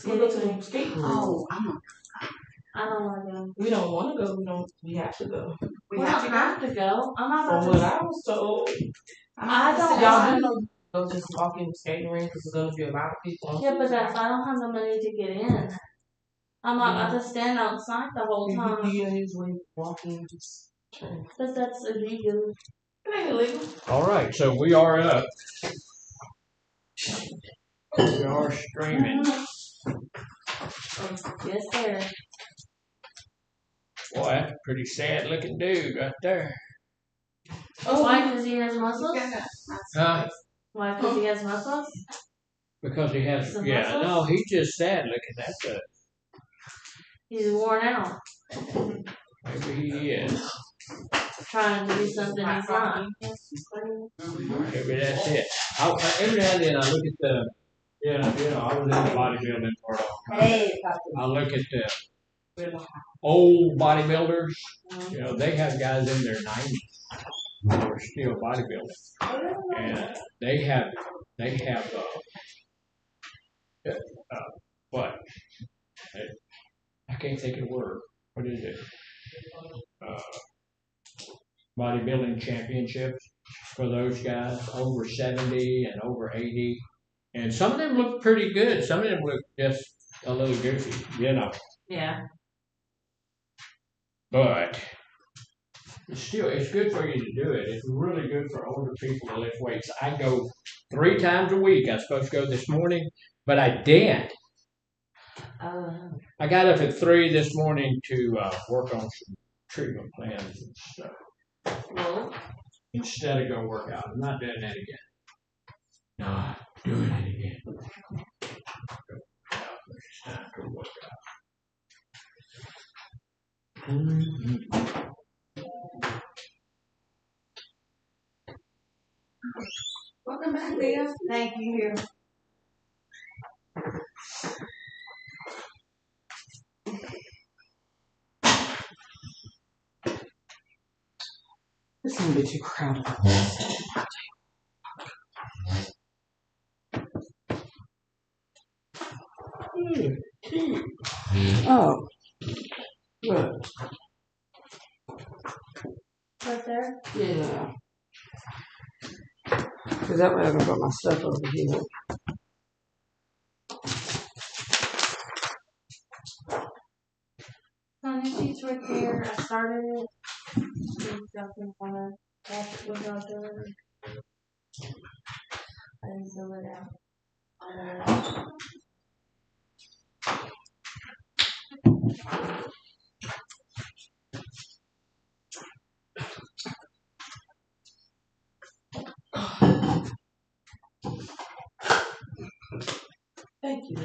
We'll go to the skate room. Oh, I don't want to go. We don't want to go. We have to go. We don't have to go. I'm not From about what to. I was told. I don't. Y'all do know. Go just walk in the skating rink because there's gonna be a lot of people. Yeah, but I don't have the money to get in. I'm not about to stand outside the whole time. You usually walk in. But that's illegal. It ain't illegal. All right, so we are up. We are streaming. Yes, sir. Boy, that's a pretty sad looking dude right there. Oh, why? Because he has muscles? Huh? Why? Because he has muscles? Because he has, Some yeah, muscles? no, he's just sad looking. That's it. He's worn out. Maybe he is. Trying to do something he's not. Maybe that's it. Every now and then I look at the, I was in the bodybuilding for a long time. I look at the old bodybuilders. You know, they have guys in their 90s who are still bodybuilding, and they have what? I can't think of the word. What is it? Bodybuilding championships for those guys over 70 and over 80. And some of them look pretty good. Some of them look just a little goofy, Yeah. But it's good for you to do it. It's really good for older people to lift weights. I go 3 times a week. I was supposed to go this morning, but I didn't. I got up at 3 this morning to work on some treatment plans and stuff. Well, Instead of go work out. I'm not doing that again. No, I'm doing it again. It's time to work out. welcome back, Leah. Thank you. It's gonna be too crowded. Oh, good. right there. Yeah. Because that way I can put my stuff over here. Honey, she's right there. I started it. She's jumping on it. That's what I'm doing. I didn't fill it out. Thank you.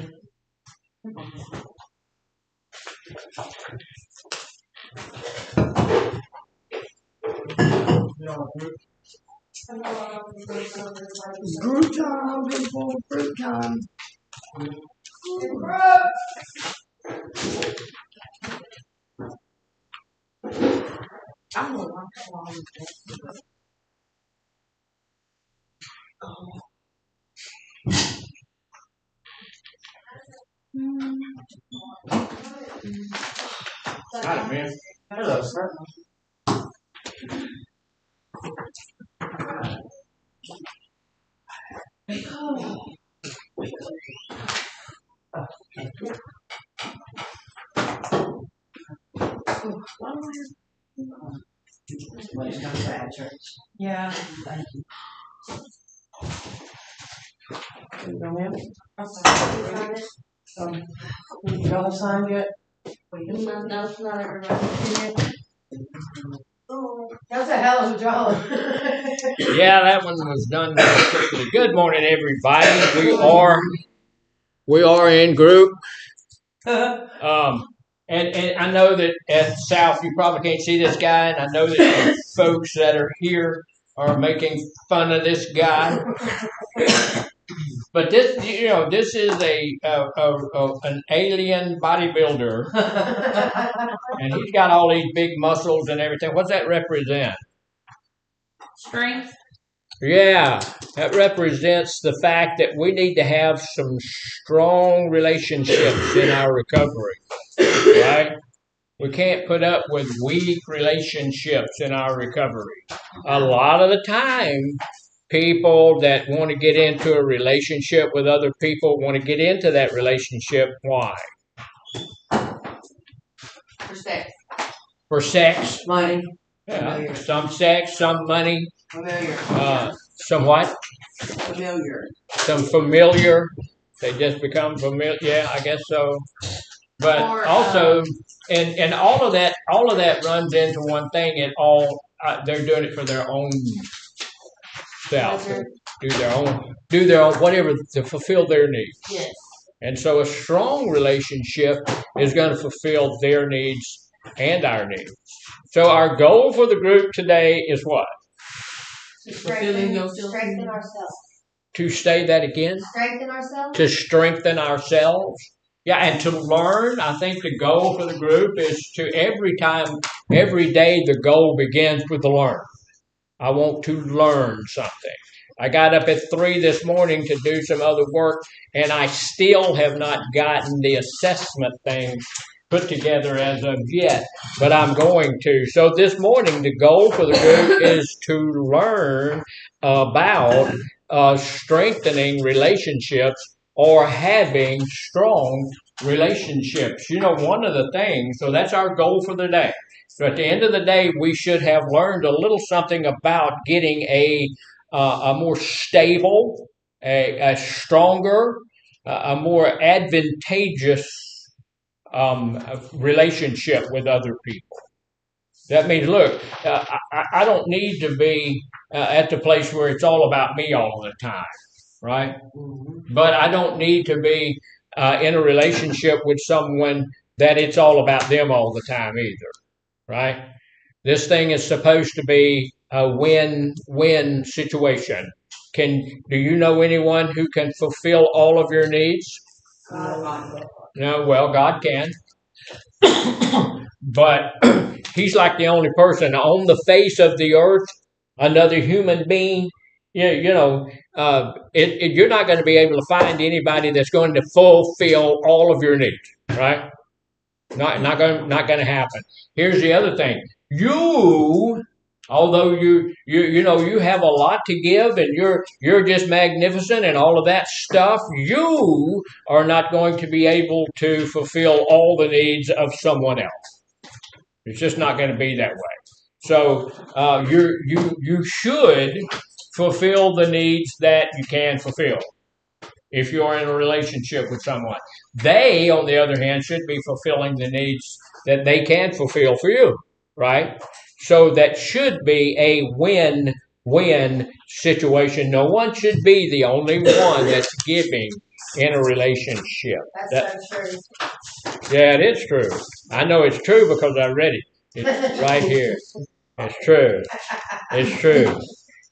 Group time, people. Group time. I'm gonna walk along. Got it, man. Hello, sir. Yeah. Thank you. You know, ma'am? Y'all signed yet? No, it's not everybody. That's a hell of a job. Yeah, that one was done very quickly. Good morning, everybody. We are in group. And I know that at South you probably can't see this guy, and I know that the folks that are here are making fun of this guy. But this is an alien bodybuilder, and he's got all these big muscles and everything. What's that represent? Strength. Yeah, that represents the fact that we need to have some strong relationships in our recovery, right? We can't put up with weak relationships in our recovery. A lot of the time, people that want to get into a relationship with other people want to get into that relationship. Why? For sex. For sex. Money. Yeah. Some sex, some money. Familiar. Some what? Familiar. Some familiar. They just become familiar. Yeah, I guess so. But also, and all of that runs into one thing. It all they're doing it for their own self, do their own whatever to fulfill their needs. Yes. And so, a strong relationship is going to fulfill their needs and our needs. So, our goal for the group today is what? To strengthen ourselves. To say that again? Strengthen ourselves. To strengthen ourselves. Yeah, and to learn. I think the goal for the group is to every day, the goal begins with the learn. I want to learn something. I got up at 3 this morning to do some other work, and I still have not gotten the assessment thing put together as of yet, but I'm going to. So this morning, the goal for the group is to learn about strengthening relationships or having strong relationships. You know, one of the things, so that's our goal for the day. So at the end of the day, we should have learned a little something about getting a more stable, a stronger, a more advantageous relationship with other people. That means, look, I don't need to be at the place where it's all about me all the time, right? Mm-hmm. But I don't need to be in a relationship with someone that it's all about them all the time either, right? This thing is supposed to be a win-win situation. Do you know anyone who can fulfill all of your needs? No, well, God can. But he's like the only person on the face of the earth, another human being. You're not going to be able to find anybody that's going to fulfill all of your needs, right? Not going to happen. Here's the other thing. Although you have a lot to give and you're just magnificent and all of that stuff, you are not going to be able to fulfill all the needs of someone else. It's just not going to be that way. So you should fulfill the needs that you can fulfill if you're in a relationship with someone. They, on the other hand, should be fulfilling the needs that they can fulfill for you, right? So that should be a win-win situation. No one should be the only one that's giving in a relationship. That's so true. Yeah, it is true. I know it's true because I read it. It's right here. It's true. It's true.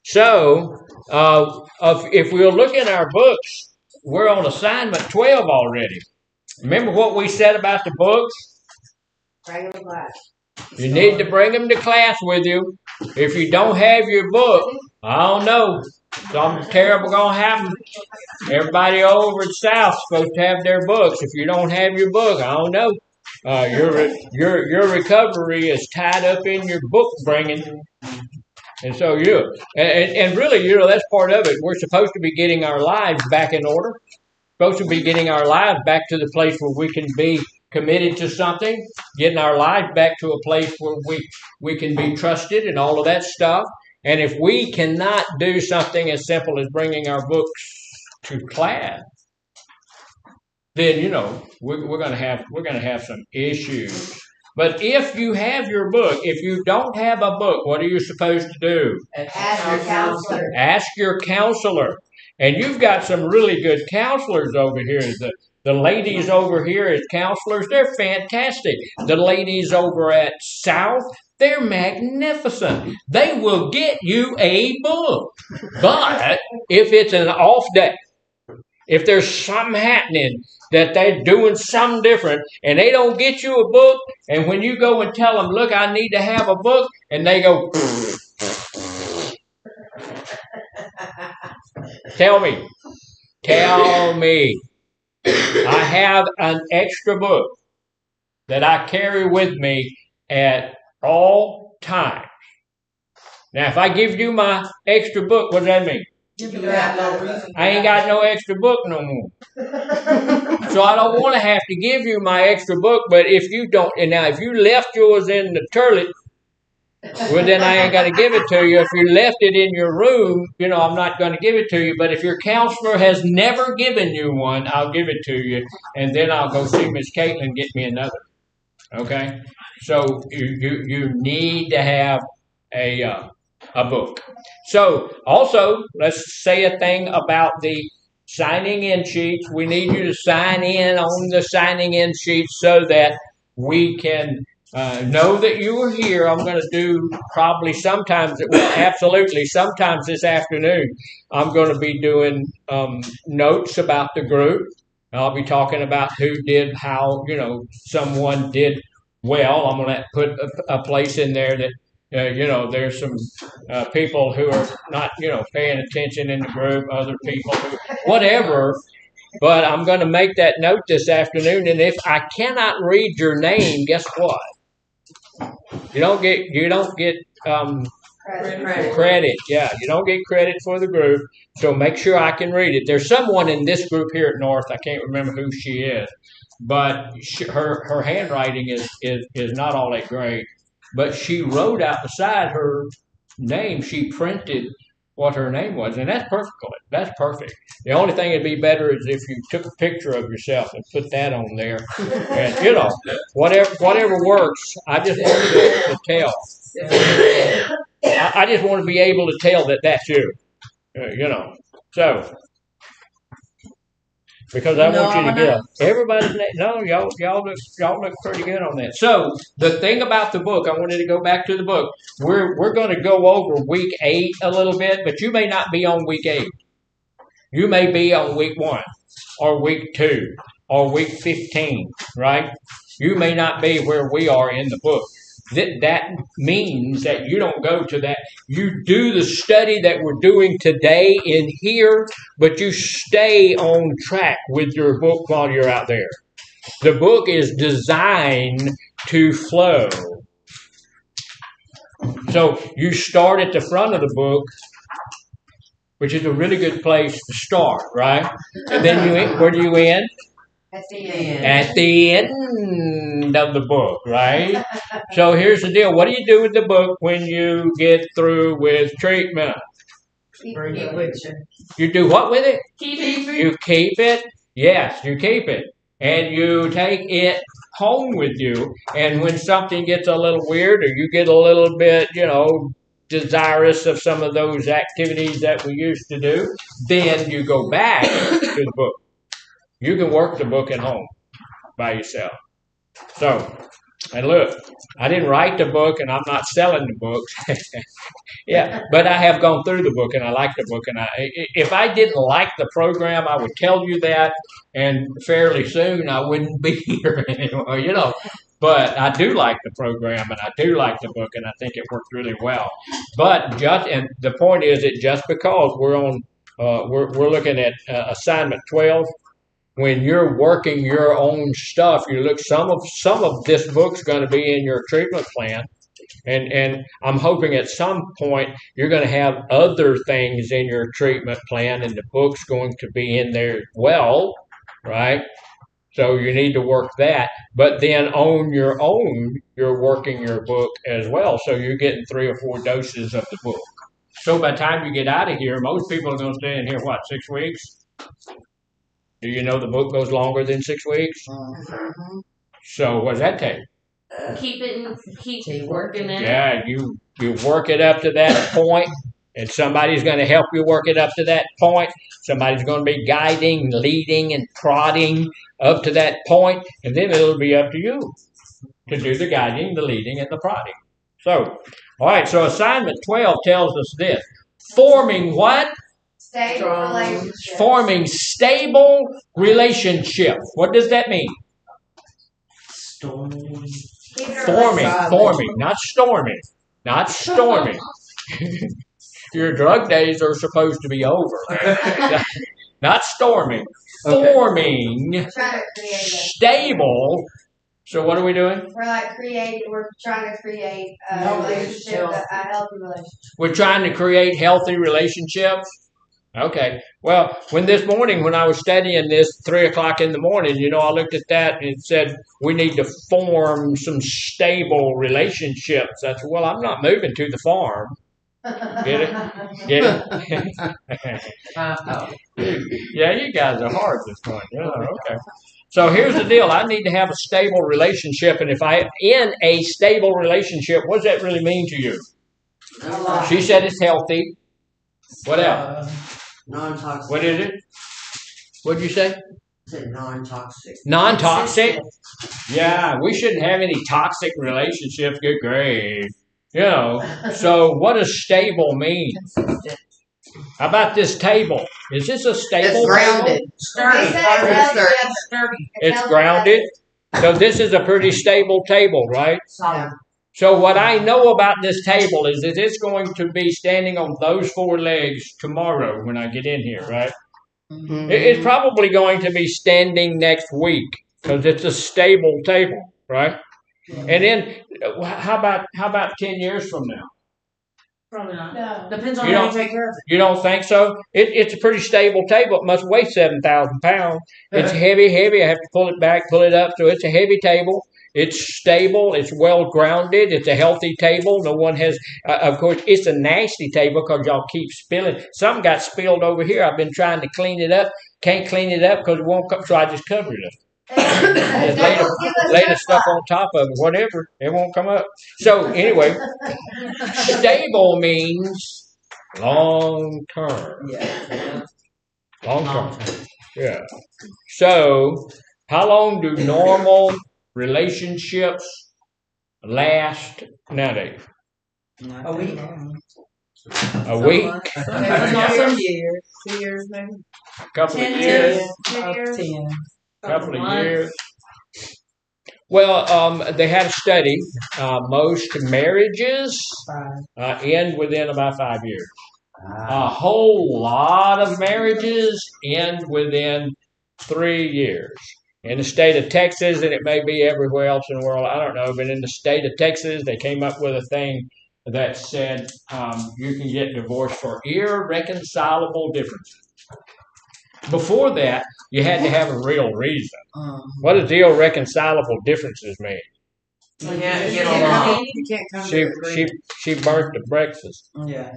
So, if we'll look in our books, we're on assignment 12 already. Remember what we said about the books? Bring them to class. You need to bring them to class with you. If you don't have your book, I don't know. Something terrible going to happen. Everybody over at South is supposed to have their books. If you don't have your book, I don't know. Your recovery is tied up in your book bringing. And so and really, that's part of it. We're supposed to be getting our lives back in order. Supposed to be getting our lives back to the place where we can be committed to something, getting our lives back to a place where we can be trusted and all of that stuff. And if we cannot do something as simple as bringing our books to class, then we're going to have some issues. But if you have your book, if you don't have a book, what are you supposed to do? Ask your counselor. Ask your counselor. And you've got some really good counselors over here. The ladies over here as counselors, they're fantastic. The ladies over at South, they're magnificent. They will get you a book. But if it's an off day, if there's something happening that they're doing something different and they don't get you a book, and when you go and tell them, look, I need to have a book, and they go, Tell me. Tell me. I have an extra book that I carry with me at all times. Now, if I give you my extra book, what does that mean? You have no reason. I ain't got no extra book no more. So I don't want to have to give you my extra book, but if you don't, and now if you left yours in the toilet, well, then I ain't got to give it to you. If you left it in your room, I'm not going to give it to you. But if your counselor has never given you one, I'll give it to you, and then I'll go see Miss Caitlin and get me another. Okay? So you need to have a book. So also, let's say a thing about the signing in sheets. We need you to sign in on the signing in sheets so that we can know that you were here. I'm going to do probably sometimes this afternoon, I'm going to be doing notes about the group. I'll be talking about who did how, someone did well. I'm going to put a place in there that, there's some people who are not, paying attention in the group, other people who, whatever. But I'm going to make that note this afternoon. And if I cannot read your name, guess what? You don't get credit. Yeah, you don't get credit for the group. So make sure I can read it. There's someone in this group here at North. I can't remember who she is, but her handwriting is not all that great. But she wrote out beside her name. She printed what her name was, and that's perfect. That's perfect. The only thing that'd be better is if you took a picture of yourself and put that on there, and whatever works. I just want to be able to tell. I just want to be able to tell that that's you. So because I want you to get everybody's name. No, y'all look pretty good on that. So the thing about the book, I wanted to go back to the book. We're going to go over week 8 a little bit, but you may not be on week 8. You may be on week 1 or week 2 or week 15, right? You may not be where we are in the book. That means that you don't go to that. You do the study that we're doing today in here, but you stay on track with your book while you're out there. The book is designed to flow. So you start at the front of the book, which is a really good place to start, right? And then where do you end? At the end. At the end of the book, right? So here's the deal. What do you do with the book when you get through with treatment? Bring it with you. You do what with it? Keep it. You keep it. Yes, you keep it. And you take it home with you. And when something gets a little weird or you get a little bit, desirous of some of those activities that we used to do, then you go back to the book. You can work the book at home by yourself. So, and look, I didn't write the book and I'm not selling the book. Yeah, but I have gone through the book and I like the book. And if I didn't like the program, I would tell you that. And fairly soon I wouldn't be here anymore, But I do like the program and I do like the book and I think it worked really well. But the point is that just because we're on, we're looking at assignment 12. When you're working your own stuff, you look. Some of this book's going to be in your treatment plan, and I'm hoping at some point you're going to have other things in your treatment plan, and the book's going to be in there as well, right? So you need to work that, but then on your own, you're working your book as well. So you're getting 3 or 4 doses of the book. So by the time you get out of here, most people are going to stay in here, 6 weeks? Do you know the book goes longer than 6 weeks? Mm-hmm. So what does that take? Keep it and keep working it. Yeah, you work it up to that point, and somebody's going to help you work it up to that point. Somebody's going to be guiding, leading, and prodding up to that point, and then it'll be up to you to do the guiding, the leading, and the prodding. So, all right, so assignment 12 tells us this. Forming what? Stable relationship. Forming stable relationship. What does that mean? Storming. Forming, not storming. Not storming. Your drug days are supposed to be over. Not storming. Forming. We're trying to create Stable. So what are we doing? we're trying to create a relationship, a healthy relationship. We're trying to create healthy relationships. Okay. Well, this morning when I was studying this, 3 o'clock in the morning, I looked at that and it said we need to form some stable relationships. I said, well, I'm not moving to the farm. Get it? Get it? Yeah, you guys are hard this morning. Yeah, okay. So here's the deal. I need to have a stable relationship, and if I'm in a stable relationship, what does that really mean to you? She said it's healthy. What else? Non-toxic. What is it? What did you say? I said non-toxic. Non-toxic? Yeah, we shouldn't have any toxic relationships. Good grade. So what does stable mean? How about this table? Is this a stable It's grounded. table? Sturdy. It's grounded. So this is a pretty stable table, right? Yeah. So what I know about this table is that it's going to be standing on those 4 legs tomorrow when I get in here, right? Mm-hmm. It's probably going to be standing next week because it's a stable table, right? And then how about 10 years from now? Probably not. No. Depends on You how don't- you take care of it. You don't think so? It's a pretty stable table. It must weigh 7,000 pounds. It's heavy. I have to pull it back, pull it up. So it's a heavy table. It's stable. It's well grounded. It's a healthy table. No one has, of course, it's a nasty table because y'all keep spilling. Something got spilled over here. I've been trying to clean it up. Can't clean it up because it won't come. So I just covered it. Just lay the stuff on top of it, whatever. It won't come up. So anyway, stable means long term. Yeah. Long term. Yeah. So how long do normal relationships last nowadays? A week. A week? Some years. 2 years maybe. A couple of 10 years? years. 10 years. Couple of months. years. Well, they had a study. Most marriages end within about 5 years. A whole lot of marriages end within 3 years. In the state of Texas, and it may be everywhere else in the world, I don't know, but in the state of Texas, they came up with a thing that said you can get divorced for irreconcilable differences. Before that, you had to have a real reason. What does irreconcilable differences mean? You can't get along. You can't come to agree. She burnt the breakfast. Yeah.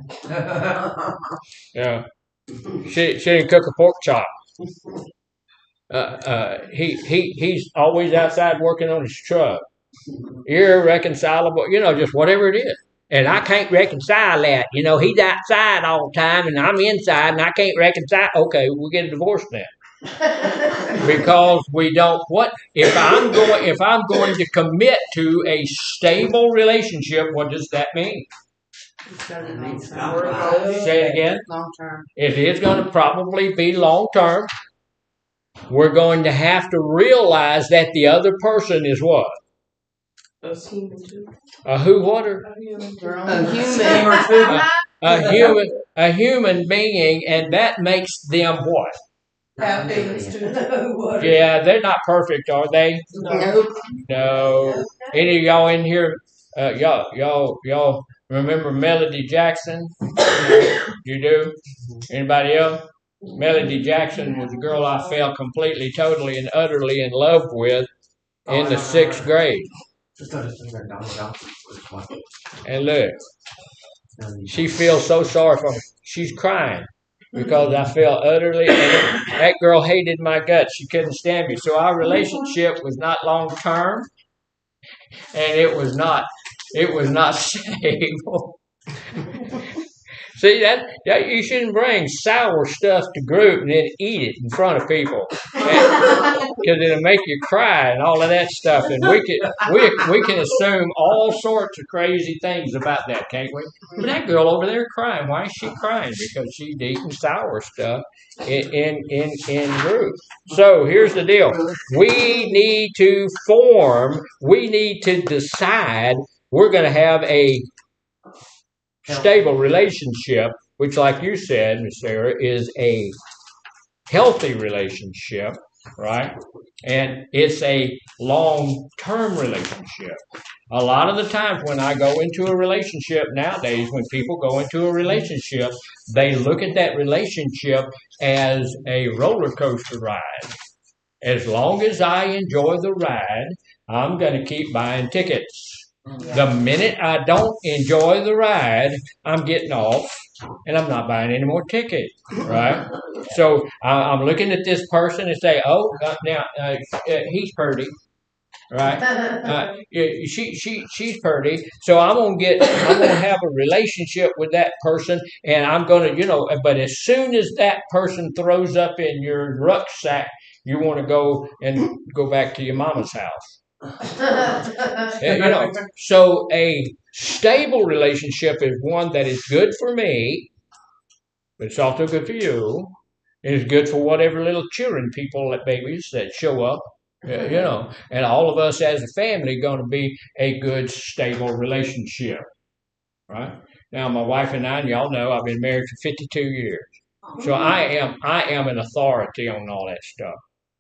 Yeah. She didn't cook a pork chop. He's always outside working on his truck. Irreconcilable, just whatever it is. And I can't reconcile that. He's outside all the time and I'm inside and I can't reconcile. Okay, we'll get a divorce then. Because we don't if I'm going to commit to a stable relationship, what does that mean? Say it again. Long term. It is going to probably be long term. We're going to have to realize that the other person is what? Those human too. A who water? A human being, and that makes them what? Have feelings too. Yeah, they're not perfect, are they? No. Any of y'all in here? Y'all remember Melody Jackson? You do? Anybody else? Melody Jackson was a girl I fell completely, totally, and utterly in love with in the 6th grade. And look, she feels so sorry for me. She's crying because I fell utterly, and that girl hated my guts. She couldn't stand me. So our relationship was not long term, and it was not stable. See, that you shouldn't bring sour stuff to group and then eat it in front of people, because it'll make you cry and all of that stuff. And we can assume all sorts of crazy things about that, can't we? But that girl over there crying, why is she crying? Because she's eating sour stuff in group. So here's the deal: we need to decide we're going to have a stable relationship which, like you said, Miss Sarah, is a healthy relationship, right? And it's a long-term relationship. A lot of the times when I go into a relationship nowadays, when people go into a relationship, they look at that relationship as a roller coaster ride. As long as I enjoy the ride, I'm going to keep buying tickets. The minute I don't enjoy the ride, I'm getting off and I'm not buying any more tickets, right? So I'm looking at this person and say, oh, he's pretty, right? She's pretty. So I'm gonna have a relationship with that person, and I'm gonna, but as soon as that person throws up in your rucksack, you want to go back to your mama's house. So a stable relationship is one that is good for me, but it's also good for you. It's good for whatever little children, babies that show up, and all of us as a family going to be a good, stable relationship, right? Now, my wife and I, and y'all know, I've been married for 52 years, so I am an authority on all that stuff.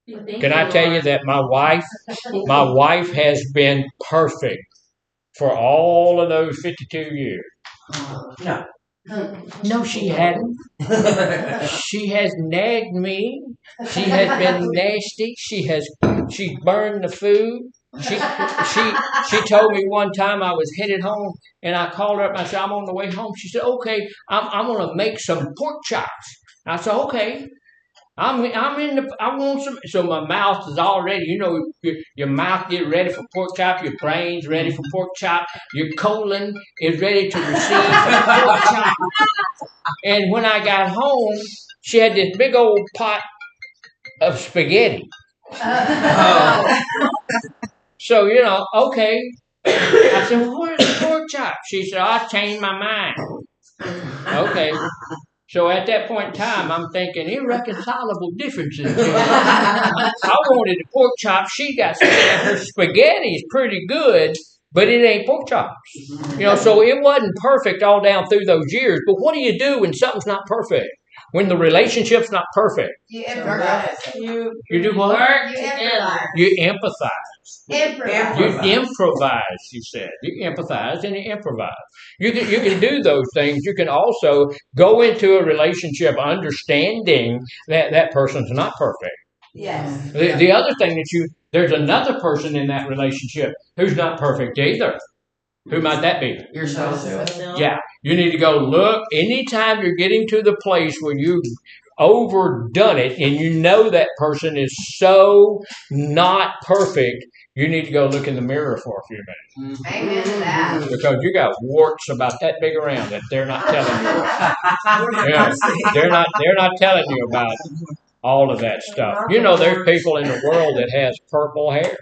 Can I tell you that my wife has been perfect for all of those 52 years? No. No, she hadn't. She has nagged me. She has been nasty. She's burned the food. She told me one time I was headed home, and I called her up and I said, I'm on the way home. She said, okay, I'm gonna make some pork chops. I said, okay. I want some. So my mouth is already, your mouth get ready for pork chop, your brain's ready for pork chop, your colon is ready to receive pork chop. And when I got home, she had this big old pot of spaghetti. So, okay. I said, well, where's the pork chop? She said, I changed my mind. Okay. So at that point in time, I'm thinking irreconcilable differences. I wanted the pork chops. She got her spaghetti is pretty good, but it ain't pork chops. So it wasn't perfect all down through those years. But what do you do when something's not perfect? When the relationship's not perfect? You improvise. You do what? You empathize. You improvise, you said. You empathize and you improvise. You can do those things. You can also go into a relationship understanding that person's not perfect. Yes. The other thing there's another person in that relationship who's not perfect either. Who might that be? Yourself. Yeah. You need to go look. Anytime you're getting to the place where you've overdone it and you know that person is so not perfect, you need to go look in the mirror for a few minutes. Amen to that. Because you got warts about that big around that they're not telling you. They're not telling you about all of that stuff. There's people in the world that has purple hair.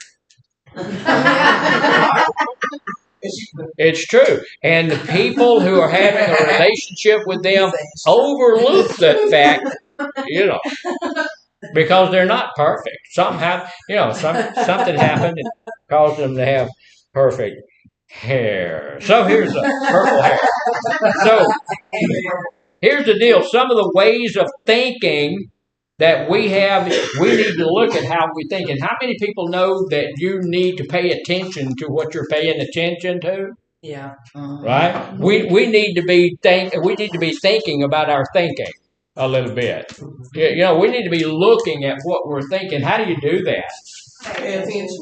It's true. And the people who are having a relationship with them overlook the fact, because they're not perfect. Something happened and caused them to have perfect hair. So here's the purple hair. So here's the deal. Some of the ways of thinking that we need to look at how we think. And how many people know that you need to pay attention to what you're paying attention to? Yeah. Right? We need to be thinking about our thinking a little bit. We need to be looking at what we're thinking. How do you do that?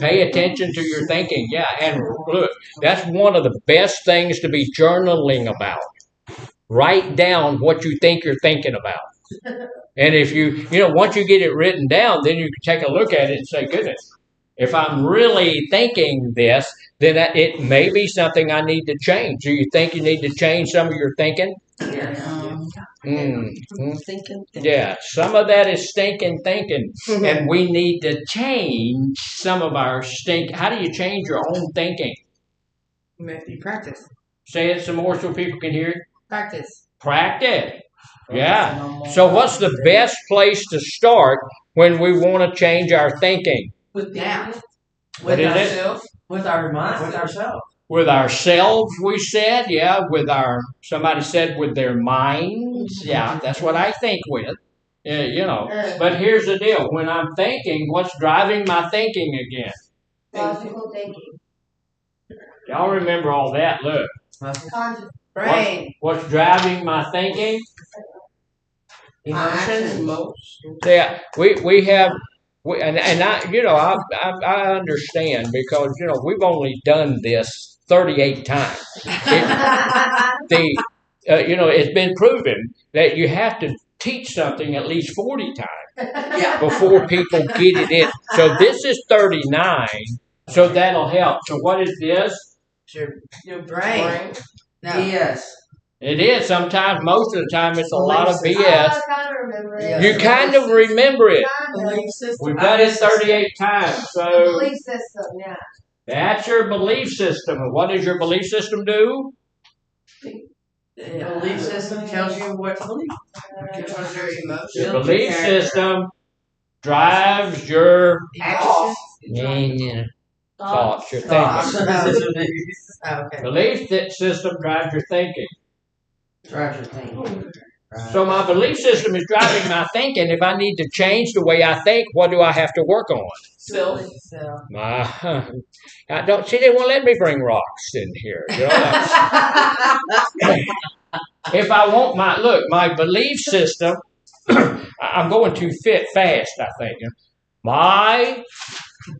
Pay attention to your thinking. Yeah, and look, that's one of the best things to be journaling about. Write down what you think you're thinking about. And if once you get it written down, then you can take a look at it and say, goodness, if I'm really thinking this, then it may be something I need to change. Do you think you need to change some of your thinking? Thinking. Yeah, some of that is stinking thinking. And we need to change some of our How do you change your own thinking? You practice. Say it some more so people can hear it. Practice. Yeah. So what's the best place to start when we want to change our thinking? With What is it? With our mind, with ourselves. with ourselves, we said, yeah, somebody said with their minds, yeah, that's what I think with, you know. But here's the deal, when I'm thinking, what's driving my thinking again? Logical thinking. Y'all remember all that, look. Conscious brain. What's driving my thinking? Emotions. Yeah, we have, and I, you know, I understand because, you know, we've only done this 38 times. You know, it's been proven that you have to teach something at least 40 times before people get it in. So this is 39, so that'll help. So what is this? Your brain. No. Yes. It is. Sometimes, most of the time, it's a lot of BS. I kind of remember it. You kind of remember it. Belief system. We've done it 38 times. So Belief system, yeah. that's your belief system. And what does your belief system do? The belief system tells you what to believe. Controls your emotions. Your belief system drives your thoughts, your thinking. Okay. Belief system drives your thinking. Drives your thinking. Right. So my belief system is driving my thinking. If I need to change the way I think, what do I have to work on? Self. I don't see. They won't let me bring rocks in here. You know, if I want my belief system, I'm going too fast. I think my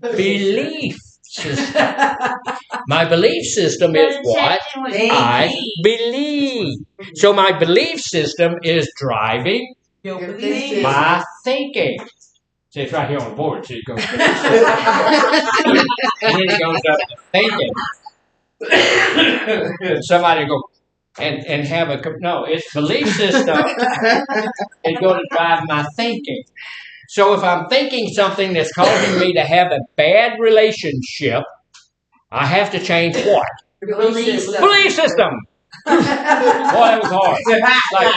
belief system. My belief system is what I believe. So my belief system is driving my thinking. See, it's right here on the board. So it goes, and then it goes up to thinking. And somebody go and have no. It's belief system is going to drive my thinking. So if I'm thinking something that's causing me to have a bad relationship, I have to change what? Belief system. Boy, that was hard. Like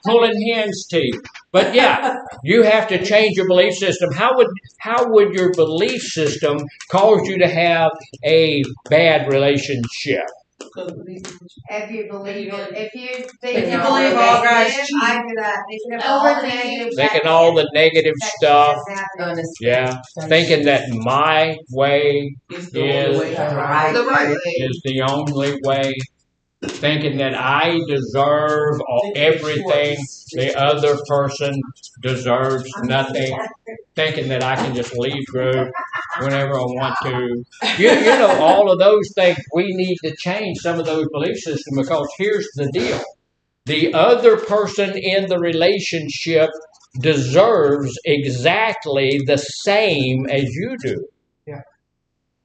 pulling hen's teeth. But yeah, you have to change your belief system. How would your belief system cause you to have a bad relationship? If you believe it, if you believe all guys cheat. I do that. Thinking all the negative stuff. Yeah. Thinking that my way is the only way. Thinking that I deserve everything, the other person deserves nothing. Thinking that I can just leave group whenever I want to. You know, all of those things, we need to change some of those belief systems because here's the deal. The other person in the relationship deserves exactly the same as you do. Yeah.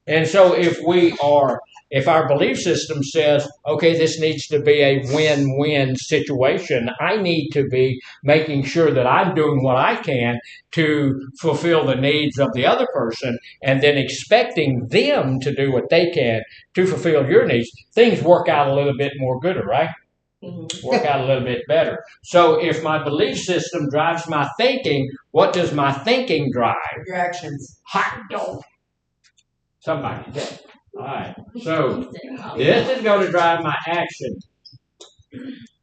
And so if our belief system says, okay, this needs to be a win-win situation, I need to be making sure that I'm doing what I can to fulfill the needs of the other person and then expecting them to do what they can to fulfill your needs. Things work out a little bit more gooder, right? Work out a little bit better. So if my belief system drives my thinking, what does my thinking drive? Your actions. Hot dog. Somebody did. All right. So this is going to drive my action.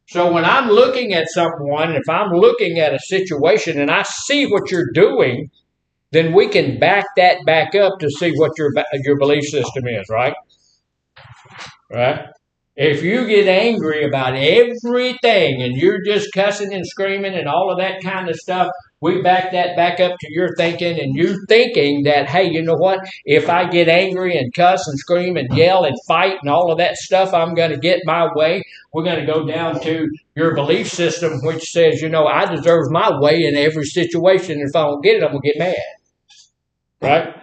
So when I'm looking at someone, if I'm looking at a situation and I see what you're doing, then we can back that back up to see what your belief system is, right? Right? If you get angry about everything and you're just cussing and screaming and all of that kind of stuff, we back that back up to your thinking and you thinking that, hey, you know what? If I get angry and cuss and scream and yell and fight and all of that stuff, I'm going to get my way. We're going to go down to your belief system, which says, you know, I deserve my way in every situation. If I don't get it, I'm going to get mad. Right?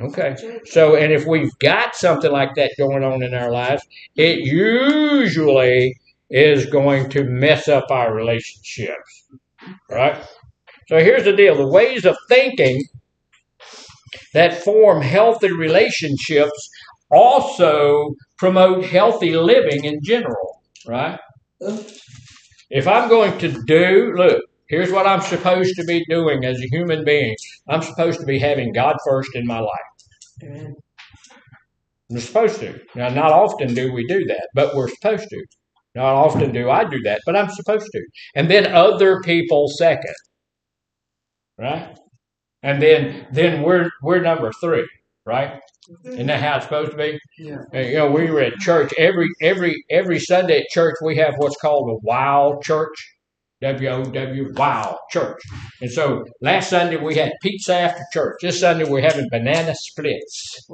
Okay. So, and if we've got something like that going on in our lives, it usually is going to mess up our relationships. Right? So here's the deal. The ways of thinking that form healthy relationships also promote healthy living in general. Right? If I'm going to look, here's what I'm supposed to be doing as a human being. I'm supposed to be having God first in my life. Amen. We're supposed to. Now, not often do we do that, but we're supposed to. Not often do I do that, but I'm supposed to. And then other people second, right? And then we're number 3, right? Isn't that how it's supposed to be? Yeah. We were at church every Sunday at church. We have what's called a WOW church, WOW WOW church. And so last Sunday we had pizza after church. This Sunday we're having banana splits.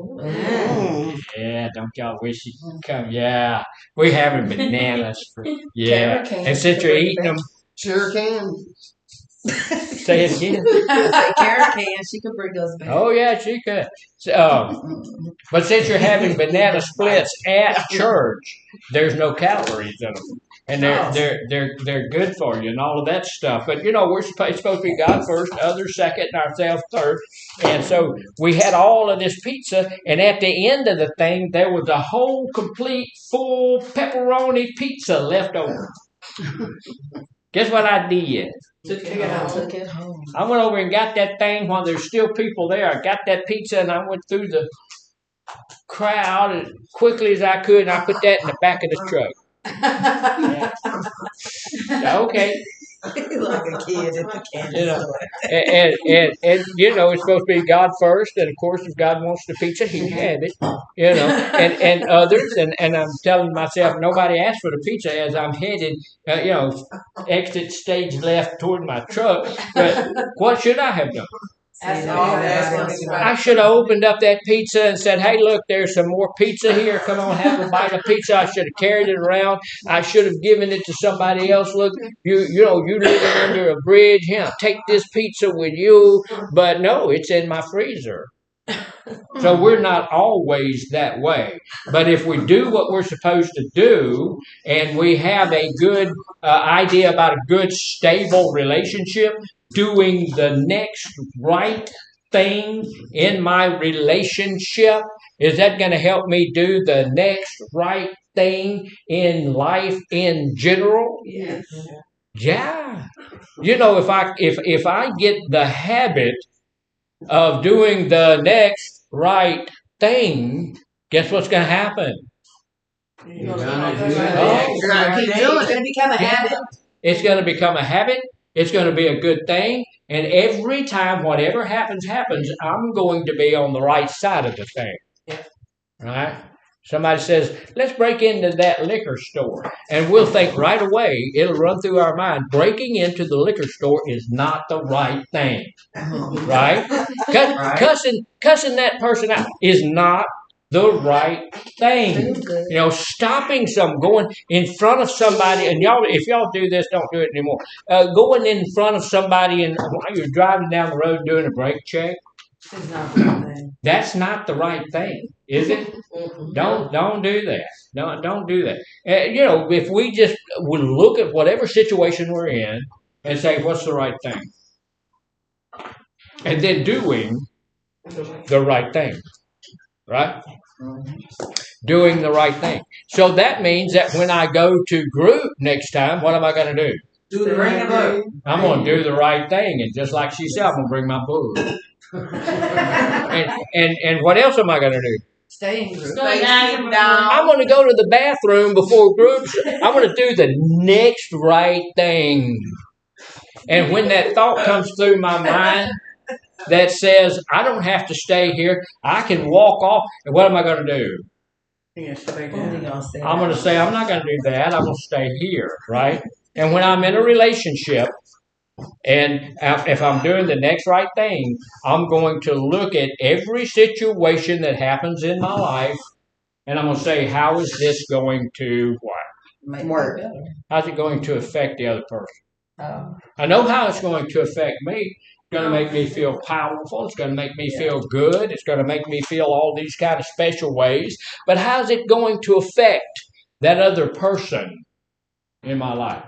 Yeah, don't y'all wish you could come? Yeah, we're having bananas. Yeah, and since you're eating them, Sure can. say it again. Karen can. She could bring us back. Oh yeah, she could. But since you're having banana splits at church, there's no calories in them, and they're good for you and all of that stuff. But we're supposed to be God first, others second, and ourselves third. And so we had all of this pizza, and at the end of the thing, there was a whole, complete, full pepperoni pizza left over. Guess what I did? Took it home. I went over and got that thing while there's still people there. I got that pizza and I went through the crowd as quickly as I could, and I put that in the back of the truck. Yeah. Okay. Like a kid at the candy store. And it's supposed to be God first, and of course, if God wants the pizza, He can have it. And others, and I'm telling myself, nobody asked for the pizza as I'm headed, exit stage left toward my truck. But what should I have done? I should have opened up that pizza and said, hey, look, there's some more pizza here. Come on, have a bite of pizza. I should have carried it around. I should have given it to somebody else. Look, you living under a bridge. Take this pizza with you. But no, it's in my freezer. So we're not always that way. But if we do what we're supposed to do, and we have a good idea about a good, stable relationship, doing the next right thing in my relationship, is that going to help me do the next right thing in life in general? Yes. Yeah. If I get the habit of doing the next right thing, guess what's going to happen? You're It's going to become a habit. It's going to become a habit. It's going to be a good thing. And every time whatever happens, I'm going to be on the right side of the thing. Yeah. Right? Somebody says, let's break into that liquor store. And we'll think right away, it'll run through our mind, breaking into the liquor store is not the right thing. Right? Cussing that person out is not the right thing. Stopping going in front of somebody, and if y'all do this, don't do it anymore. Going in front of somebody and while you're driving down the road doing a brake check, It's not the right thing. that's not the right thing, is it? Don't do that. Don't do that. If we just would look at whatever situation we're in and say, what's the right thing? And then doing the right thing. Right? Doing the right thing. So that means that when I go to group next time, what am I going to do? Bring a book. I'm going to do the right thing. And just like she said, I'm going to bring my book. and what else am I going to do? Stay in group. I'm going to go to the bathroom before groups. I'm going to do the next right thing. And when that thought comes through my mind that says, I don't have to stay here, I can walk off, and what am I going to do? I'm going to say, I'm not going to do that. I'm going to stay here, right? And when I'm in a relationship, and if I'm doing the next right thing, I'm going to look at every situation that happens in my life, and I'm going to say, how is this going to Work. How's it going to affect the other person? I know how it's going to affect me. It's going to make me feel powerful. It's going to make me feel good. It's going to make me feel all these kind of special ways. But how's it going to affect that other person in my life?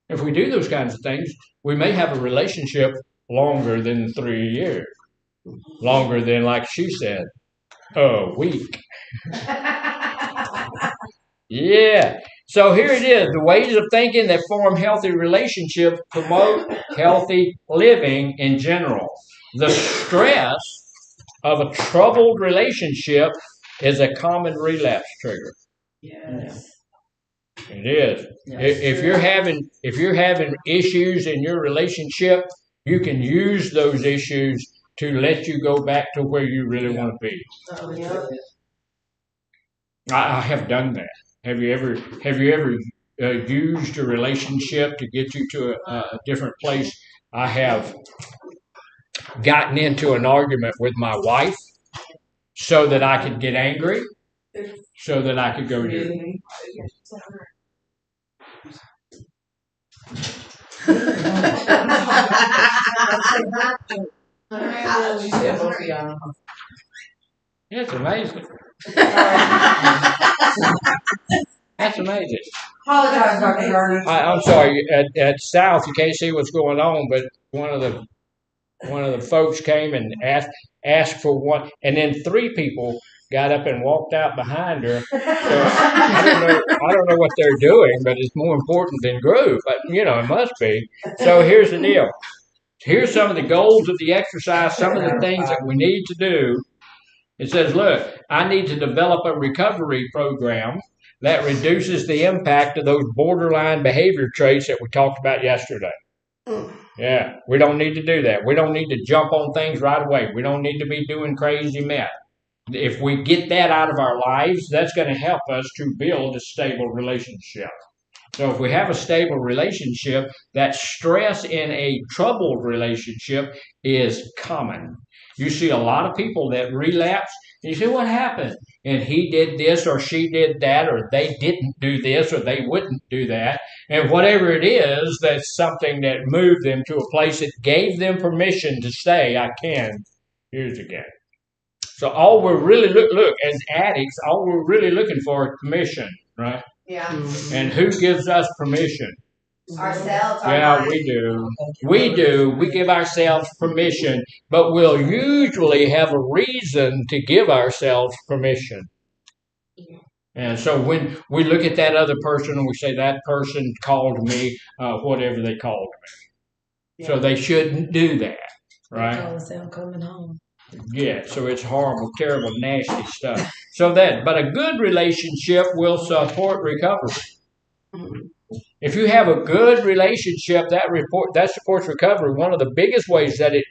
If we do those kinds of things, we may have a relationship longer than 3 years. Longer than, like she said, a week. Yeah. So here it is. The ways of thinking that form healthy relationships promote healthy living in general. The stress of a troubled relationship is a common relapse trigger. Yes. It is. If you're having issues in your relationship, you can use those issues to let you go back to where you really want to be. I have done that. Have you ever used a relationship to get you to a different place? I have gotten into an argument with my wife so that I could get angry, so that I could go do. It's amazing. That's amazing. Apologize, Dr. Garner. I'm sorry. At South, you can't see what's going on, but one of the folks came and asked for one, and then 3 people got up and walked out behind her. So I don't know what they're doing, but it's more important than groove. But it must be. So here's the deal. Here's some of the goals of the exercise. Some of the things that we need to do. It says, look, I need to develop a recovery program that reduces the impact of those borderline behavior traits that we talked about yesterday. Yeah, we don't need to do that. We don't need to jump on things right away. We don't need to be doing crazy meth. If we get that out of our lives, that's going to help us to build a stable relationship. So if we have a stable relationship, that stress in a troubled relationship is common. You see a lot of people that relapse, and you say, what happened? And he did this or she did that, or they didn't do this or they wouldn't do that. And whatever it is, that's something that moved them to a place that gave them permission to say, I can use again. So all we're really, look, as addicts, all we're really looking for is permission, right? Yeah. And who gives us permission? Ourselves. Yeah, we do. We do. We give ourselves permission, but we'll usually have a reason to give ourselves permission. And so when we look at that other person and we say, that person called me whatever they called me. So they shouldn't do that, right? They call themselves coming home. Yeah, so it's horrible, terrible, nasty stuff. But a good relationship will support recovery. If you have a good relationship, that supports recovery. One of the biggest ways that it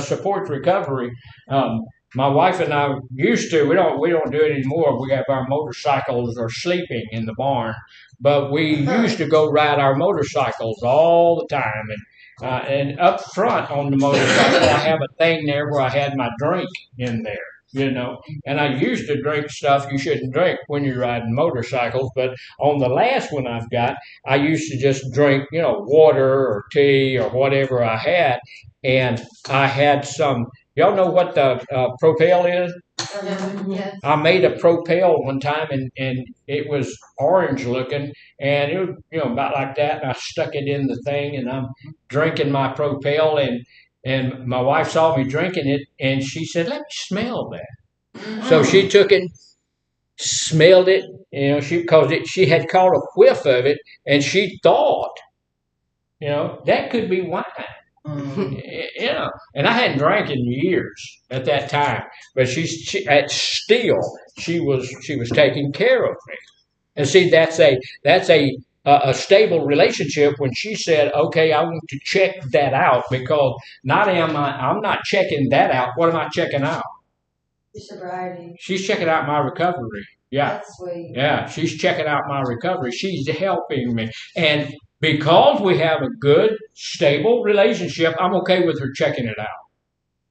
supports recovery, my wife and I used to. We don't do it anymore. We have our motorcycles are sleeping in the barn, but we used to go ride our motorcycles all the time. And up front on the motorcycle, I have a thing there where I had my drink in there. And I used to drink stuff you shouldn't drink when you're riding motorcycles, but on the last one I've got, I used to just drink, water or tea or whatever I had, and I had some, y'all know what the Propel is? Yes. I made a Propel one time, and it was orange looking, and it was, about like that, and I stuck it in the thing, and I'm drinking my Propel, and my wife saw me drinking it, and she said, let me smell that. So she took it, smelled it, because she had caught a whiff of it, and she thought, that could be wine. And I hadn't drank in years at that time, but she was taking care of me. And see, that's a stable relationship when she said, okay, I want to check that out, because I'm not checking that out. What am I checking out? Sobriety. She's checking out my recovery. Yeah. That's sweet. Yeah, she's checking out my recovery. She's helping me. And because we have a good, stable relationship, I'm okay with her checking it out.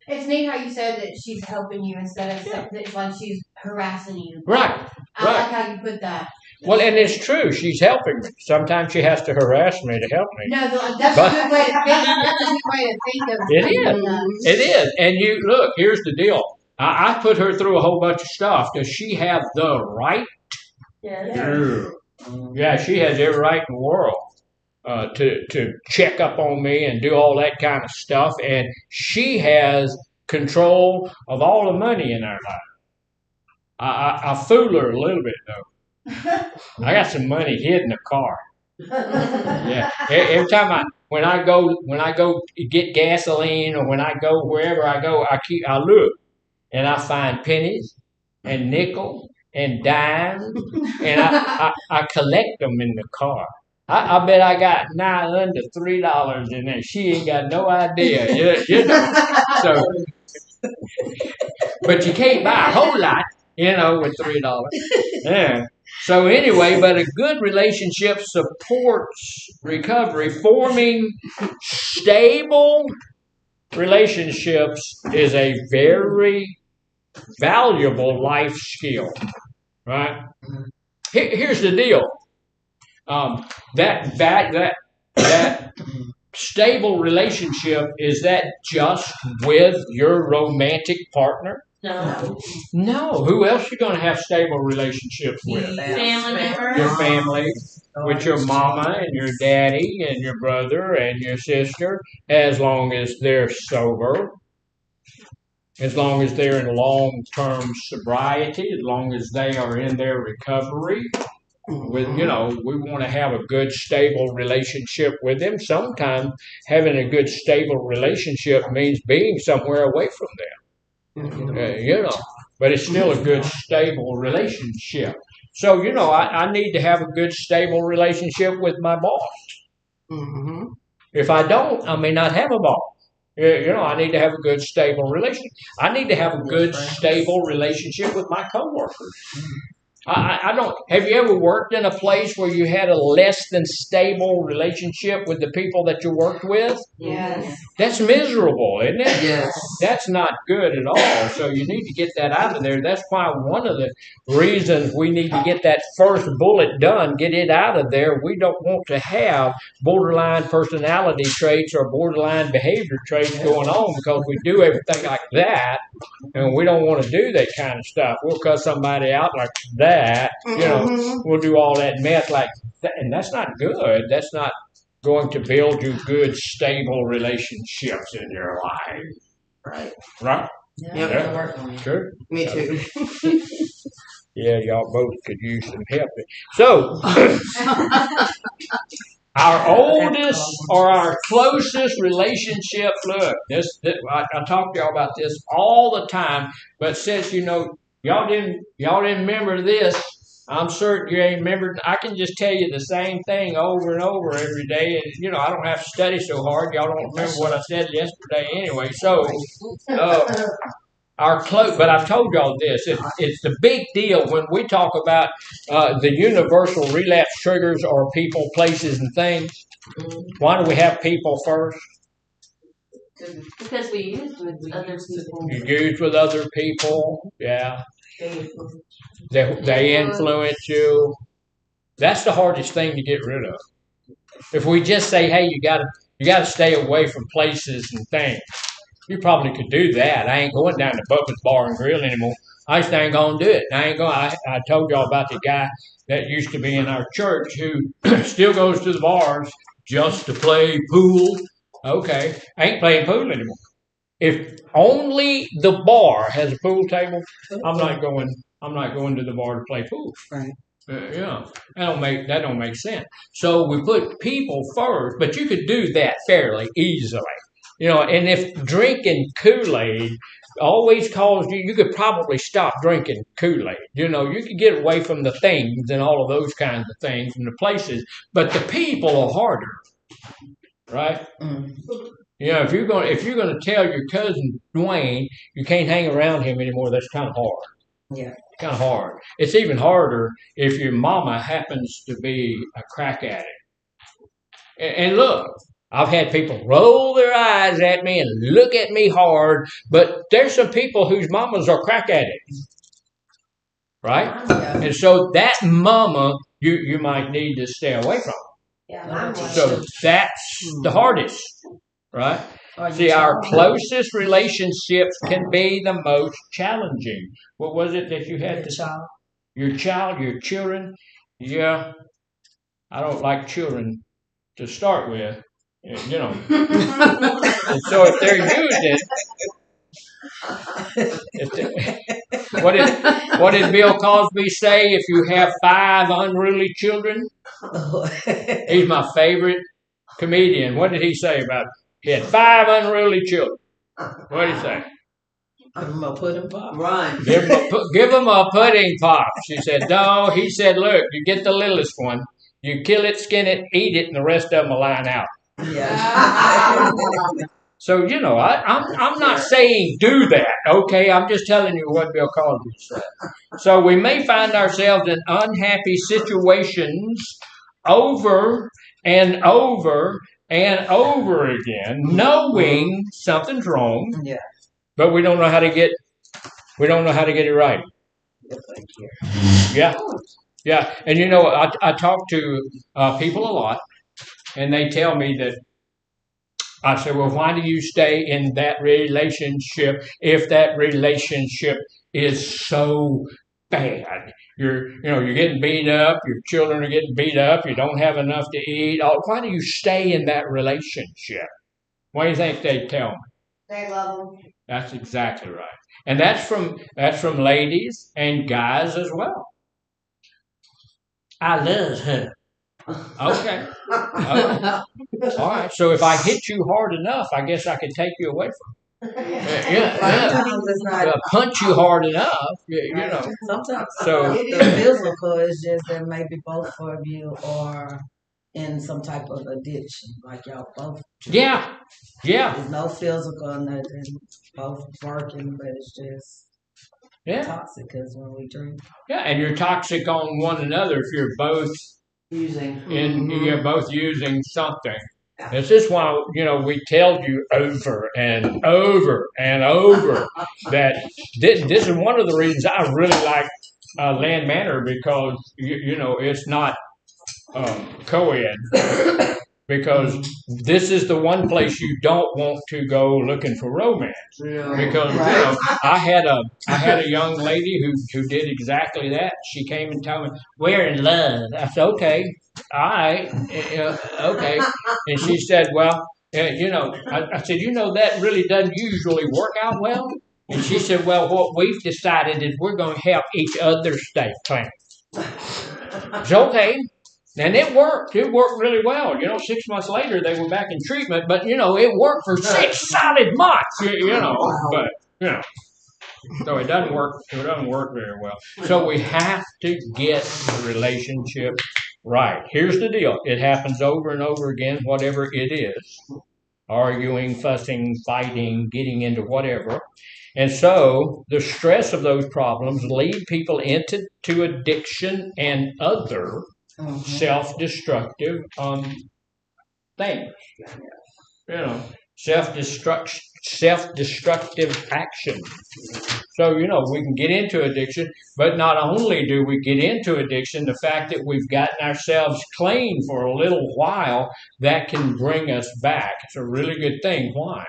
It's neat how you said that she's helping you instead of that it's like she's harassing you. Right. I like how you put that. Well, and it's true. She's helping me. Sometimes she has to harass me to help me. No, that's a good way to think. That's a good way to think of it. It is. And look, here's the deal. I put her through a whole bunch of stuff. Does she have the right? Yeah, she has every right in the world to check up on me and do all that kind of stuff. And she has control of all the money in our life. I fool her a little bit, though. I got some money hid in the car. Yeah. Every time when I go get gasoline, or when I go wherever I go, I look and I find pennies, and nickel and dime, and I collect them in the car. I bet I got nigh under $3 in there. She ain't got no idea. You know. So, but you can't buy a whole lot, with $3. Yeah. So anyway, but a good relationship supports recovery. Forming stable relationships is a very valuable life skill, right? Here's the deal. That stable relationship, is that just with your romantic partner? No. No. Who else you gonna have stable relationships with? Family members. Your family, with your mama and your daddy and your brother and your sister, as long as they're sober, as long as they're in long-term sobriety, as long as they are in their recovery. We want to have a good, stable relationship with them. Sometimes having a good, stable relationship means being somewhere away from them. But it's still a good, stable relationship. So, I need to have a good, stable relationship with my boss. Mm-hmm. If I don't, I may not have a boss. I need to have a good, stable relationship. I need to have a good, stable relationship with my coworkers. I don't. Have you ever worked in a place where you had a less than stable relationship with the people that you worked with? Yes. That's miserable, isn't it? Yes. That's not good at all. So you need to get that out of there. That's why one of the reasons we need to get that first bullet done, get it out of there. We don't want to have borderline personality traits or borderline behavior traits going on, because we do everything like that, and we don't want to do that kind of stuff. We'll cut somebody out like that. We'll do all that mess like that, and that's not good. That's not going to build you good, stable relationships in your life. Right? Yep. Sure. Me too. Yeah, y'all both could use some help. So, our oldest or our closest relationships. Look, I talk to y'all about this all the time. But since y'all didn't remember this, I'm certain you ain't remembered. I can just tell you the same thing over and over every day, and I don't have to study so hard. Y'all don't remember what I said yesterday anyway. So, but I've told y'all this. It's the big deal when we talk about the universal relapse triggers or people, places, and things. Why do we have people first? Because we used with other people. You use with other people, yeah. They influence you. That's the hardest thing to get rid of. If we just say, "Hey, you gotta stay away from places and things," you probably could do that. I ain't going down to Bubba's Bar and Grill anymore. I just ain't gonna do it. I told y'all about the guy that used to be in our church who still goes to the bars just to play pool. Okay, I ain't playing pool anymore. If only the bar has a pool table, I'm not going to the bar to play pool. Right. That don't make sense. So we put people first, but you could do that fairly easily. And if drinking Kool-Aid always caused you could probably stop drinking Kool-Aid. You could get away from the things and all of those kinds of things and the places, but the people are harder, right? If you're going to tell your cousin Dwayne you can't hang around him anymore, that's kind of hard. Yeah. Kind of hard. It's even harder if your mama happens to be a crack addict. And look, I've had people roll their eyes at me and look at me hard, but there's some people whose mamas are crack addicts, right? Yeah. And so that mama, you might need to stay away from. Yeah, mine was. So that's the hardest, right? See, our closest relationships can be the most challenging. What was it that you had to say? Your children? Yeah, I don't like children to start with, and so if they're using, what did Bill Cosby say? If you have 5 unruly children, he's my favorite comedian. What did he say about it? He had 5 unruly children. What did he say? I'm gonna put him up. Run. Give him a pudding pop. She said, no. He said, look, you get the littlest one. You kill it, skin it, eat it, and the rest of them will line out. Yeah. So, you know, I'm not saying do that, okay? I'm just telling you what Bill Cosby said. So we may find ourselves in unhappy situations over and over and over again, knowing something's wrong, Yeah. but we don't know how to get it right. Yeah. Yeah. And you know, I talk to people a lot, and they tell me that I say, well, why do you stay in that relationship if that relationship is so bad? You're getting beat up. Your children are getting beat up. You don't have enough to eat. Oh, why do you stay in that relationship? What do you think they tell me? They love them. That's exactly right. And that's from ladies and guys as well. I love her. Okay. All right. So if I hit you hard enough, I guess I can take you away from her. Yeah. Punch you hard enough, you know. Sometimes So the physical is just that maybe both of you are in some type of addiction, like y'all both. Yeah. There's no physical, nothing. Both working, but it's just toxic because when we drink. Yeah, and you're toxic on one another if you're both you're both using something. This is why, we tell you over and over and over that this is one of the reasons I really like Land Manor, because, it's not co-ed. Because this is the one place you don't want to go looking for romance. Because I had a young lady who did exactly that. She came and told me, we're in love. I said, okay, all right, okay. And she said, well, I said, that really doesn't usually work out well. And she said, well, what we've decided is we're going to help each other stay clean. It's okay. And it worked. It worked really well. 6 months later, they were back in treatment, but, it worked for 6 solid months, But, so it doesn't work. It doesn't work very well. So we have to get the relationship right. Here's the deal. It happens over and over again, whatever it is. Arguing, fussing, fighting, getting into whatever. And so the stress of those problems lead people into addiction and other self-destructive things. Self-destructive action. So, we can get into addiction, but not only do we get into addiction, the fact that we've gotten ourselves clean for a little while, that can bring us back. It's a really good thing. Why?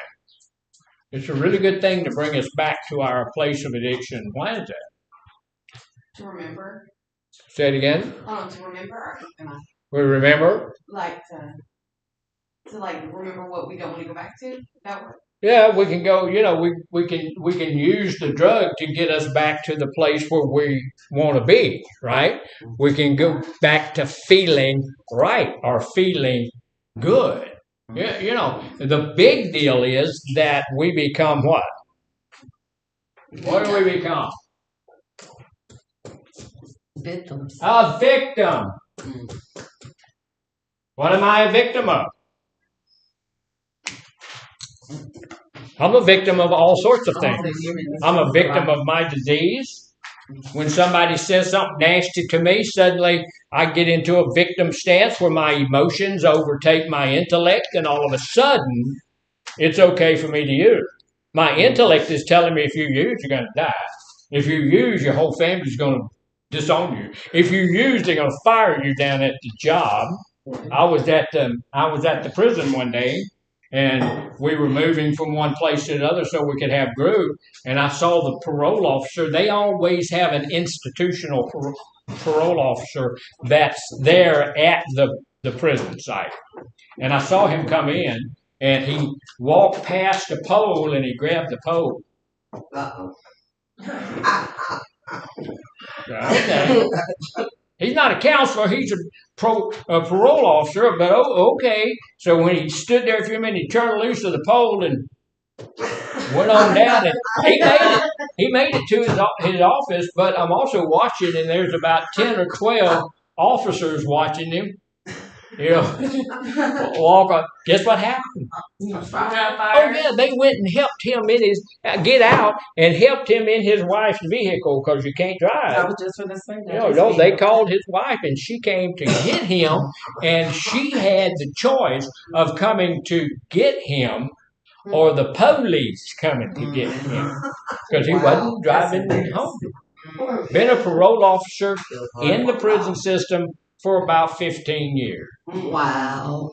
It's a really good thing to bring us back to our place of addiction. Why is that? To remember. Say it again. To remember. We remember. To remember what we don't want to go back to. That work. Yeah, we can go. We can use the drug to get us back to the place where we want to be. Right. We can go back to feeling right or feeling good. Yeah. The big deal is that we become what? What do we become? Victims. A victim. What am I a victim of? I'm a victim of all sorts of things. I'm a victim of my disease. When somebody says something nasty to me, suddenly I get into a victim stance where my emotions overtake my intellect, and all of a sudden, it's okay for me to use. My intellect is telling me if you use, you're going to die. If you use, your whole family's going to disown you. If you use, they're going to fire you down at the job. I was at the prison one day, and we were moving from one place to another so we could have group. And I saw the parole officer. They always have an institutional parole officer that's there at the prison site. And I saw him come in, and he walked past a pole, and he grabbed the pole. Okay. He's not a counselor. He's a parole officer. But okay. So when he stood there for a minute, he turned loose of the pole, and Went on down and he made it. He made it to his office, but I'm also watching, and there's about 10 or 12 officers watching him. You know, walk on. Guess what happened? Oh yeah, they went and helped him in his get out and helped him in his wife's vehicle because you can't drive. I was just going to say that. No, they called his wife and she came to get him, and she had the choice of coming to get him or the police coming to get him because he wasn't driving home. Been a parole officer in the prison system for about 15 years. Wow.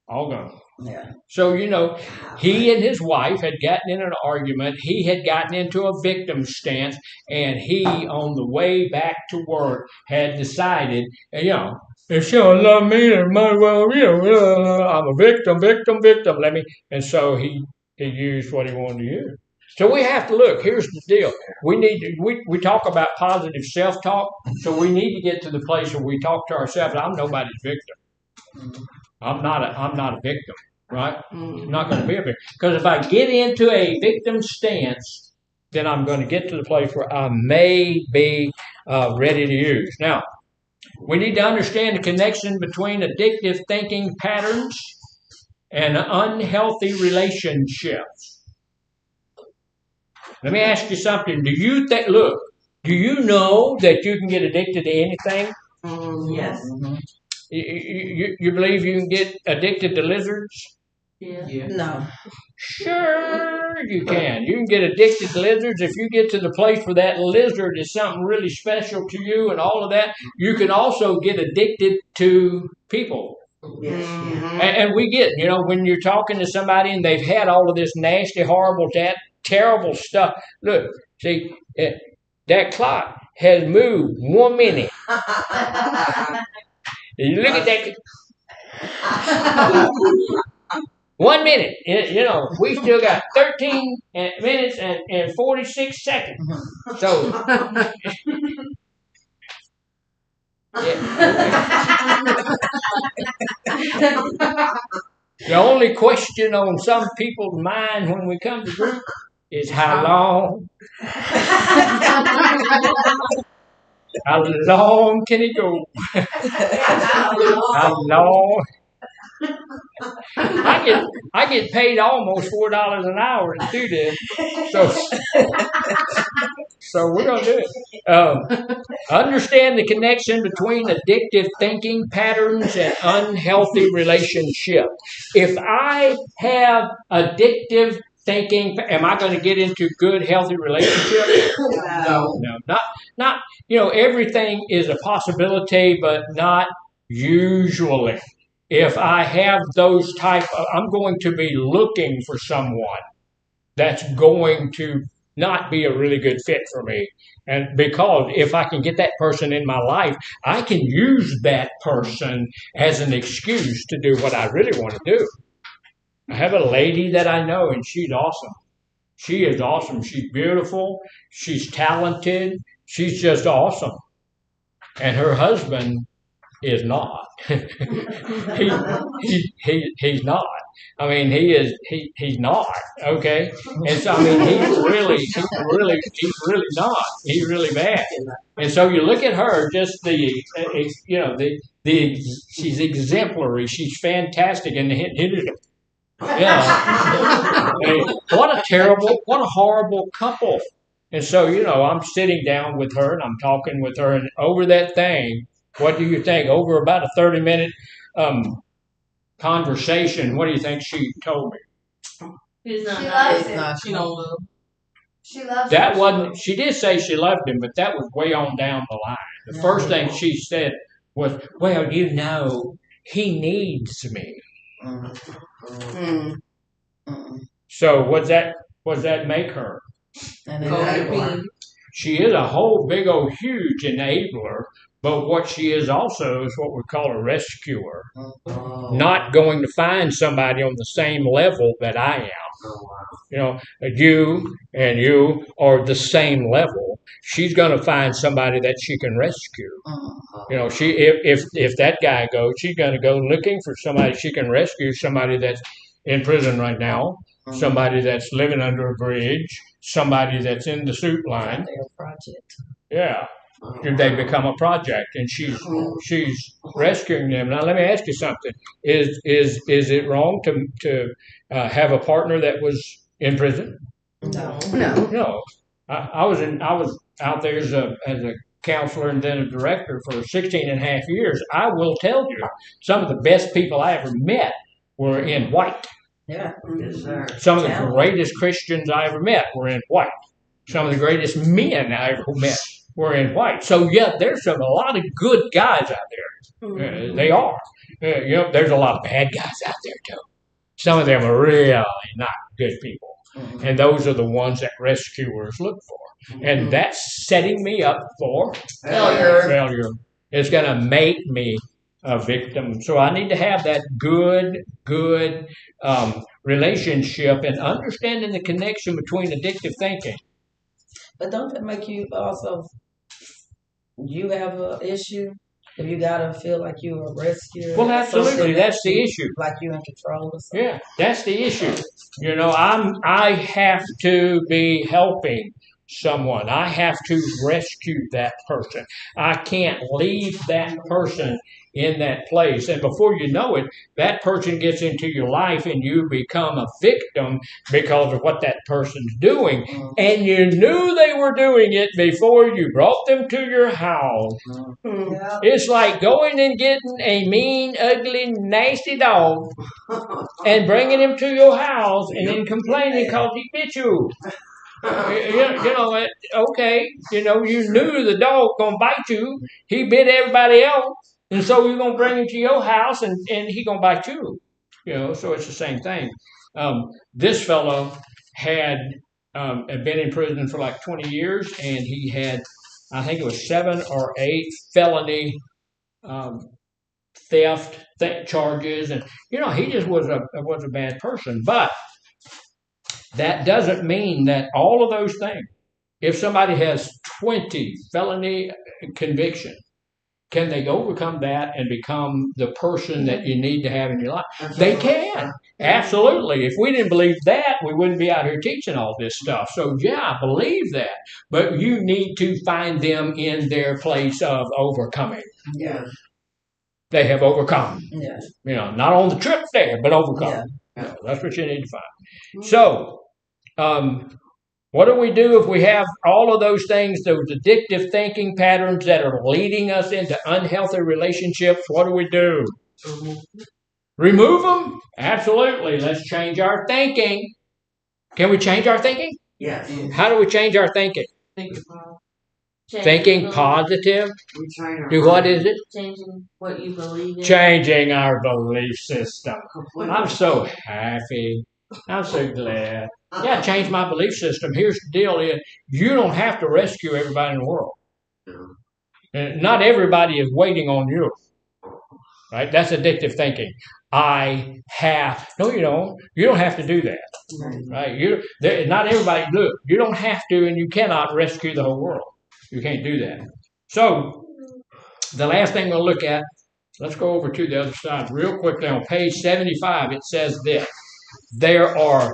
All gone. Yeah. So, you know, he and his wife had gotten in an argument. He had gotten into a victim stance, and he, on the way back to work, had decided, you know, if she don't love me, then might well, you know, I'm a victim. Let me. And so he used what he wanted to use. So we have to look. Here's the deal. We talk about positive self-talk. So we need to get to the place where we talk to ourselves. I'm nobody's victim. I'm not a victim, right? I'm not going to be a victim. Because if I get into a victim stance, then I'm going to get to the place where I may be ready to use. Now, we need to understand the connection between addictive thinking patterns and unhealthy relationships. Let me ask you something. Do you know that you can get addicted to anything? Yes. You believe you can get addicted to lizards? Yeah. No. Sure you can. You can get addicted to lizards. If you get to the place where that lizard is something really special to you and all of that, you can also get addicted to people. Yes. And we get, you know, when you're talking to somebody and they've had all of this nasty, horrible, terrible stuff. Look, see, that clock has moved 1 minute. You look at that. 1 minute. You know, we still got 13 minutes and 46 seconds. So, the only question on some people's mind when we come to group is how long? How long can it go? How long? I get paid almost $4 an hour to do this, so we're gonna do it. Understand the connection between addictive thinking patterns and unhealthy relationships. If I have addictive thinking, am I going to get into good, healthy relationships? No, not. You know, everything is a possibility, but not usually. If I have those I'm going to be looking for someone that's going to not be a really good fit for me. And because if I can get that person in my life, I can use that person as an excuse to do what I really want to do. I have a lady that I know, and she's awesome. She is awesome. She's beautiful. She's talented. She's just awesome. And her husband is not. He's not. I mean, he's not. Okay. And so I mean, he's really not. He's really bad. And so you look at her, just she's exemplary. She's fantastic, and yeah. What a horrible couple. And so, you know, I'm sitting down with her and I'm talking with her, and over that thing, what do you think? Over about a 30-minute conversation, what do you think she told me? She loves him. She don't love. She loves that him. wasn't. She did say she loved him, but that was way on down the line. The first thing she said was, "Well, you know, he needs me." So what's that make her? She is a whole big old huge enabler, but what she is also is what we call a rescuer. Not going to find somebody on the same level that I am. You know, you and you are the same level. She's going to find somebody that she can rescue. You know, if that guy goes, she's going to go looking for somebody she can rescue, somebody that's in prison right now, somebody that's living under a bridge, somebody that's in the soup line. They're a project. Yeah. They become a project, and she's rescuing them. Now, let me ask you something: Is it wrong to have a partner that was in prison? No. No. I was out there as a counselor and then a director for 16 and a half years. I will tell you, some of the best people I ever met were in white. Yeah. Some of the greatest Christians I ever met were in white. Some of the greatest men I ever met were in white. So yeah, there's a lot of good guys out there. They are. There's a lot of bad guys out there too. Some of them are really not good people, and those are the ones that rescuers look for. And that's setting me up for failure. It's going to make me a victim. So I need to have that good relationship and understanding the connection between addictive thinking. But don't that make you also, you have an issue? If you gotta feel like you're a rescuer? Well, absolutely, that's the issue. Like you're in control or something? Yeah, that's the issue. I have to be helping someone. I have to rescue that person. I can't leave that person in that place. And before you know it, that person gets into your life and you become a victim because of what that person's doing. And you knew they were doing it before you brought them to your house. It's like going and getting a mean, ugly, nasty dog and bringing him to your house and then complaining because he bit you. Okay, you knew the dog gonna bite you. He bit everybody else, and so you're gonna bring him to your house, and he gonna bite you. So it's the same thing. This fellow had been in prison for like 20 years, and he had, I think it was 7 or 8 felony theft charges, and he just was a bad person, but. That doesn't mean that all of those things, if somebody has 20 felony convictions, can they overcome that and become the person that you need to have in your life? They can. Absolutely. If we didn't believe that, we wouldn't be out here teaching all this stuff. So, yeah, I believe that. But you need to find them in their place of overcoming. Yeah. They have overcome. Yeah. Not on the trip there, but overcome. Yeah. That's what you need to find. So, what do we do if we have all of those things, those addictive thinking patterns that are leading us into unhealthy relationships? What do we do? Remove them? Absolutely. Let's change our thinking. Can we change our thinking? Yes. How do we change our thinking? Thinking positive? Do what is it? Changing what you believe in. Changing our belief system. I'm so happy. I'm so glad. Yeah, change my belief system. Here's the deal: you don't have to rescue everybody in the world. And not everybody is waiting on you. Right? That's addictive thinking. No, you don't. You don't have to do that. Right? Not everybody. Look, you don't have to, and you cannot rescue the whole world. You can't do that. So, the last thing we'll look at. Let's go over to the other side real quickly. On page 75, it says this. There are,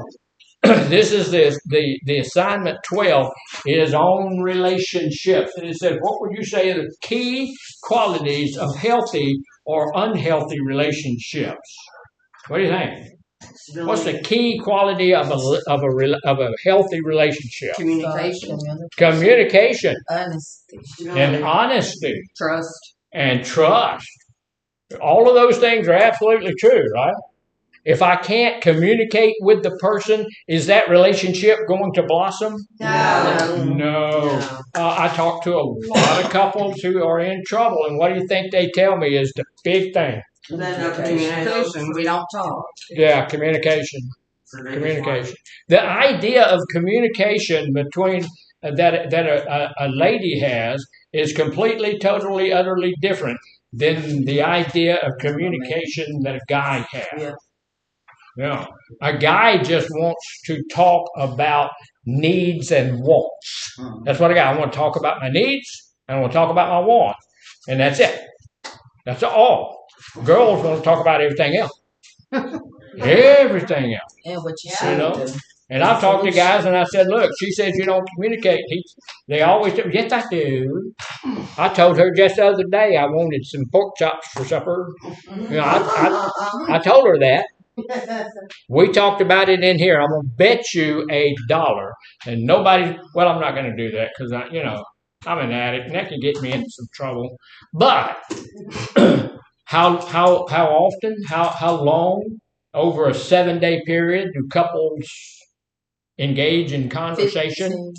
this is the assignment 12 is on relationships. And it says, what would you say are the key qualities of healthy or unhealthy relationships? What do you think? What's the key quality of a healthy relationship? Communication. Honesty. And honesty. Trust. All of those things are absolutely true, right? If I can't communicate with the person, is that relationship going to blossom? No. I talk to a lot of couples who are in trouble, and what do you think they tell me is the big thing? Communication. We don't talk. Yeah, communication. Communication. The idea of communication between that a lady has is completely, totally, utterly different than the idea of communication that a guy has. Yeah. A guy just wants to talk about needs and wants. That's what I got. I want to talk about my needs and I want to talk about my wants. And that's it. That's all. Girls want to talk about everything else. Everything else. And what you Yeah. should You know? do. And I've talked to guys and I said, look, she says you don't communicate. They always do. Yes, I do. I told her just the other day I wanted some pork chops for supper. You know, I told her that. We talked about it in here. I'm going to bet you $1. And nobody, well, I'm not going to do that because I'm an addict and that can get me into some trouble. But how often, how long over a 7-day period do couples engage in conversation?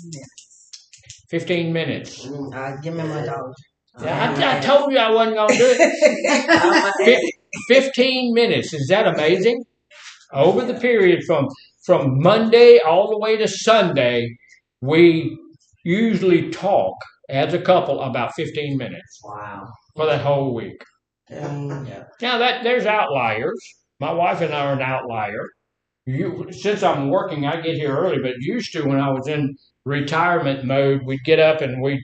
15 minutes. Give me my $1. Yeah, I told you I wasn't going to do it. 15 minutes. Is that amazing? Over the period from Monday all the way to Sunday, we usually talk as a couple about 15 minutes. Wow. For that whole week. Yeah. Now there's outliers. My wife and I are an outlier. Since I'm working, I get here early, but used to when I was in retirement mode, we'd get up and we'd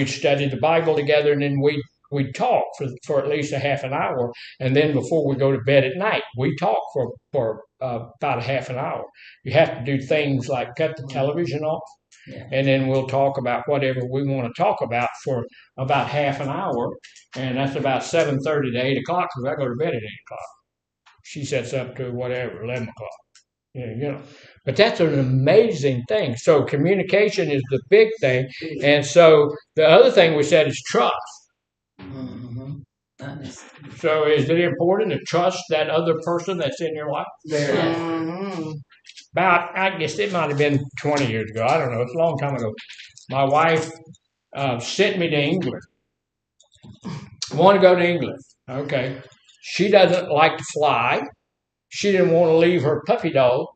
study the Bible together, and then we'd talk for at least a half an hour, and then before we go to bed at night, we talk for about a half an hour. You have to do things like cut the television off, and then we'll talk about whatever we want to talk about for about half an hour, and that's about 7:30 to 8 o'clock because I go to bed at 8 o'clock. She sets up to whatever, 11 o'clock. But that's an amazing thing. So communication is the big thing. And so the other thing we said is trust. Mm-hmm. So is it important to trust that other person that's in your life? Mm-hmm. About, I guess it might have been 20 years ago. I don't know. It's a long time ago. My wife sent me to England. I want to go to England. Okay. She doesn't like to fly. She didn't want to leave her puppy dog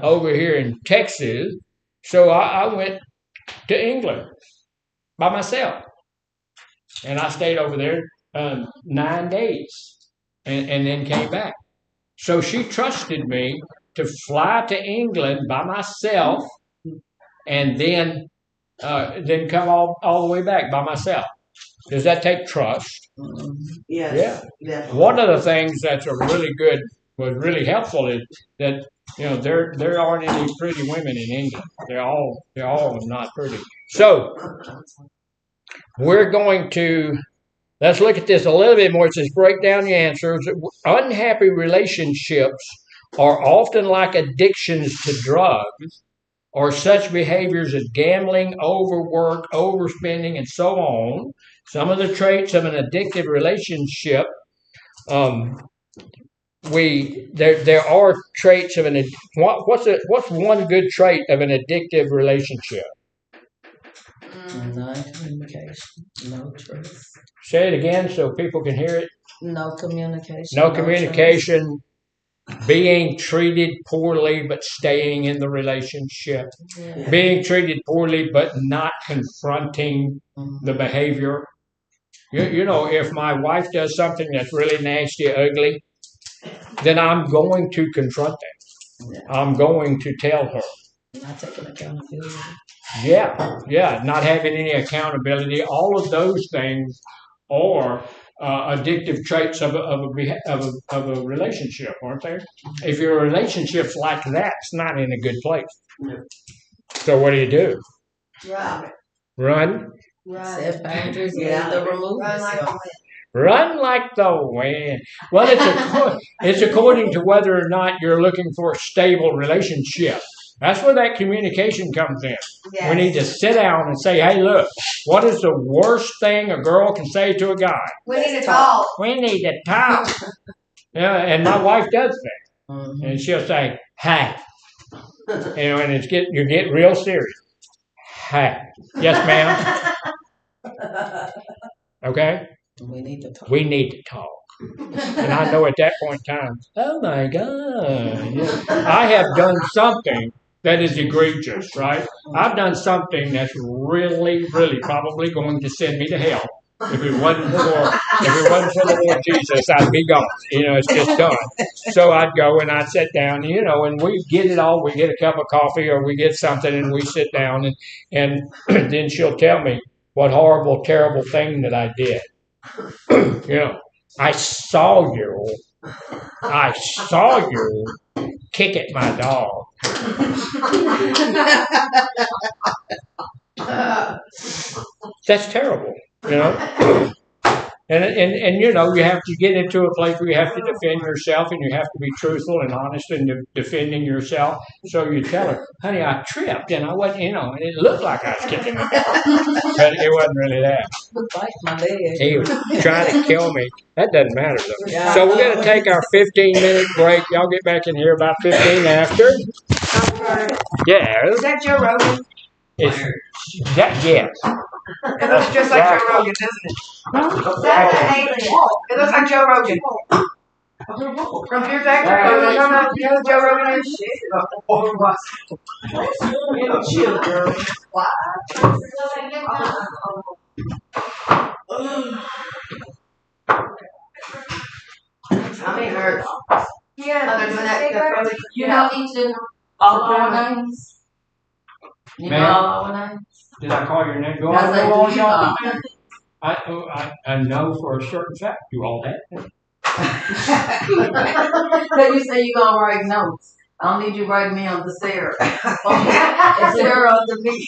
over here in Texas. So I went to England by myself. And I stayed over there 9 days and then came back. So she trusted me to fly to England by myself and then come all the way back by myself. Does that take trust? Mm-hmm. Yes. Yeah. One of the things that's was really helpful is that there aren't any pretty women in England. They're all not pretty. So we're going to let's look at this a little bit more. It says break down the answers. Unhappy relationships are often like addictions to drugs or such behaviors as gambling, overwork, overspending, and so on. Some of the traits of an addictive relationship, there are traits of what's one good trait of an addictive relationship? Non-communication, no trust. Say it again so people can hear it. No communication. No communication. Being treated poorly but staying in the relationship. Yeah. Being treated poorly but not confronting the behavior. If my wife does something that's really nasty, ugly, then I'm going to confront that. Yeah. I'm going to tell her. Not taking accountability. Yeah, not having any accountability. All of those things are addictive traits of a relationship, aren't they? If your relationship's like that, it's not in a good place. So what do? Run. Set boundaries. Yeah. Run like the wind. Well, it's according to whether or not you're looking for a stable relationship. That's where that communication comes in. Yes. We need to sit down and say, hey, look, what is the worst thing a girl can say to a guy? We need to talk. We need to talk. And my wife does that. Mm-hmm. And she'll say, hey. And you get real serious. Hey. Yes, ma'am. Okay? We need to talk. We need to talk. And I know at that point in time, oh my God, I have done something that is egregious, right? I've done something that's really, really probably going to send me to hell. If it wasn't for the Lord Jesus, I'd be gone. It's just done. So I'd go and I'd sit down, and we get it all. We get a cup of coffee or we get something and we sit down and then she'll tell me what horrible, terrible thing that I did. I saw you I saw you kick at my dog. That's terrible, you know. And you know, you have to get into a place where you have to defend yourself, and you have to be truthful and honest in defending yourself. So you tell her, honey, I tripped and I wasn't, you know, and it looked like I was kicking her, but it wasn't really that. Looks like my leg. He was trying to kill me. That doesn't matter though. Yeah. So we're gonna take our 15-minute break. Y'all get back in here about 15 after. Yeah. Is that Joe Rogan? It's that, yes. It looks just like Joe Rogan, doesn't it? That's an alien. It looks like Joe Rogan. From Fear Factor, you know who Joe Rogan is? Chill, girl. I mean, hurt. Yeah, other than that, You know each of all our names? You know Ma'am? all our names? Did I call your name? Do I I said, know all do you y'all? know? I know for a certain fact you all have. So you say you're gonna write notes. I don't need you writing me on the Sarah. Sarah on the me.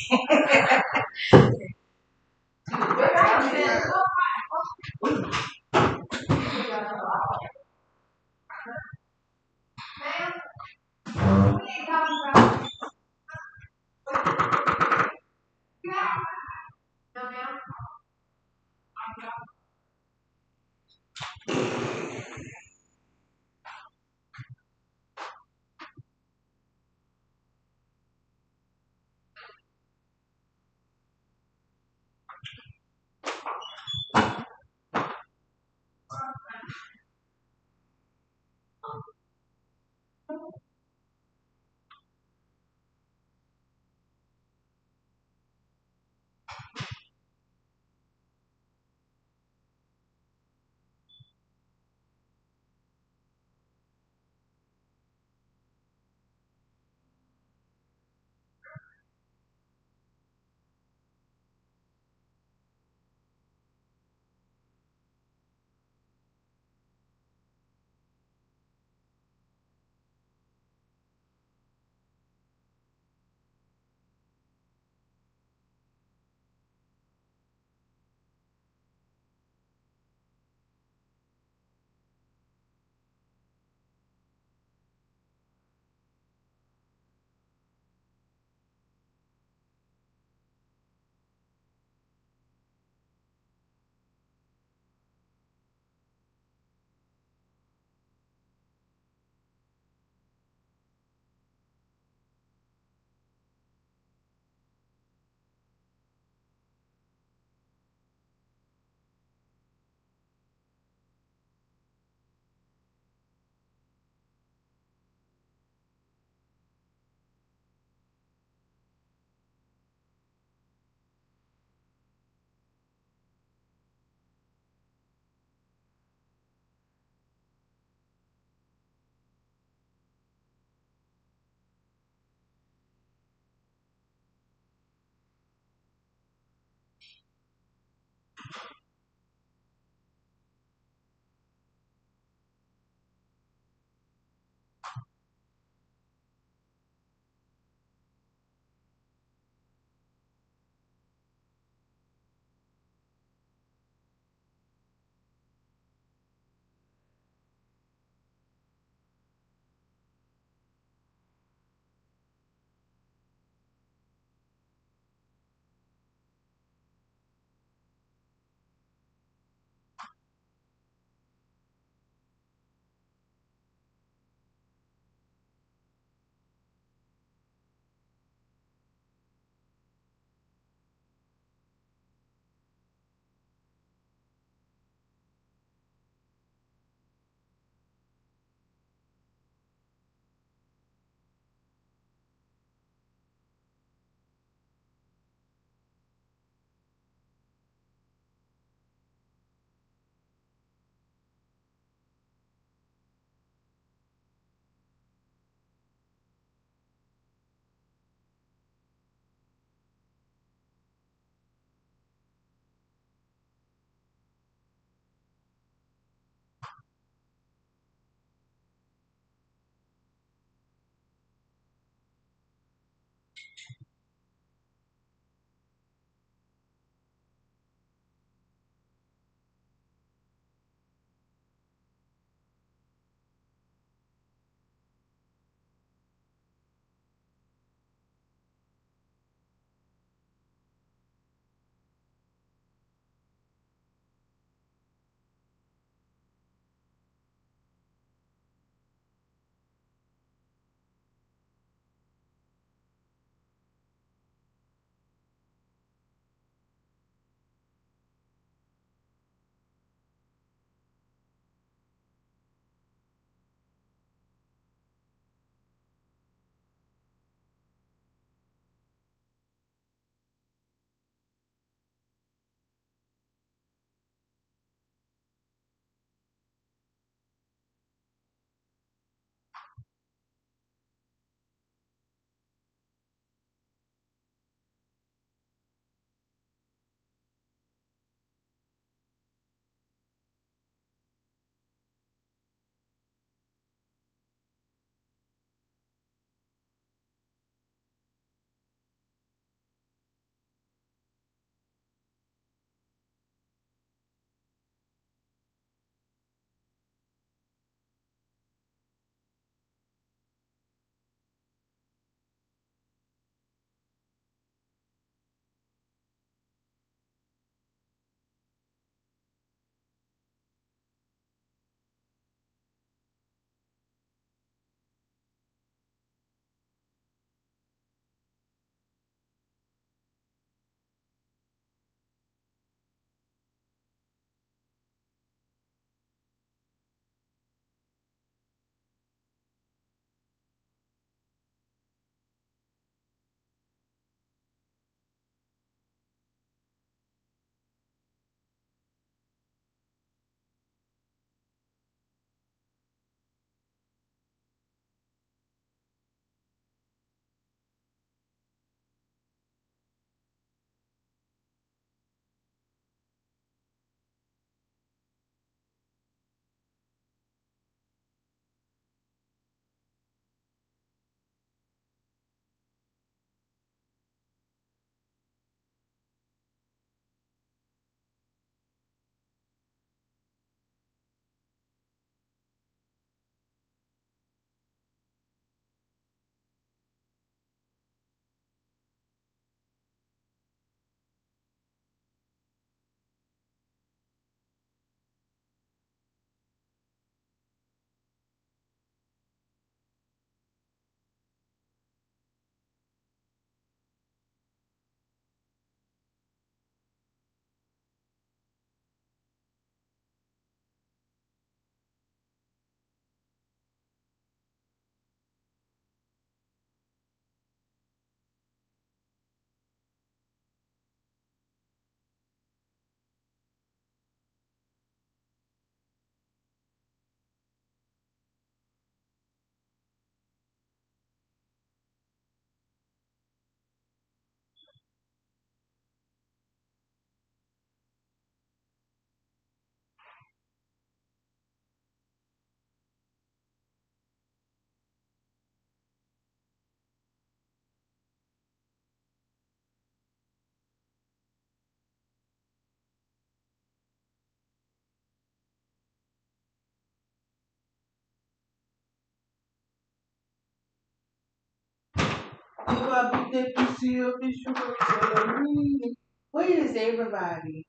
Where is everybody?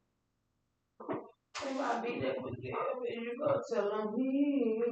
They might be there with you, but you go tell them me.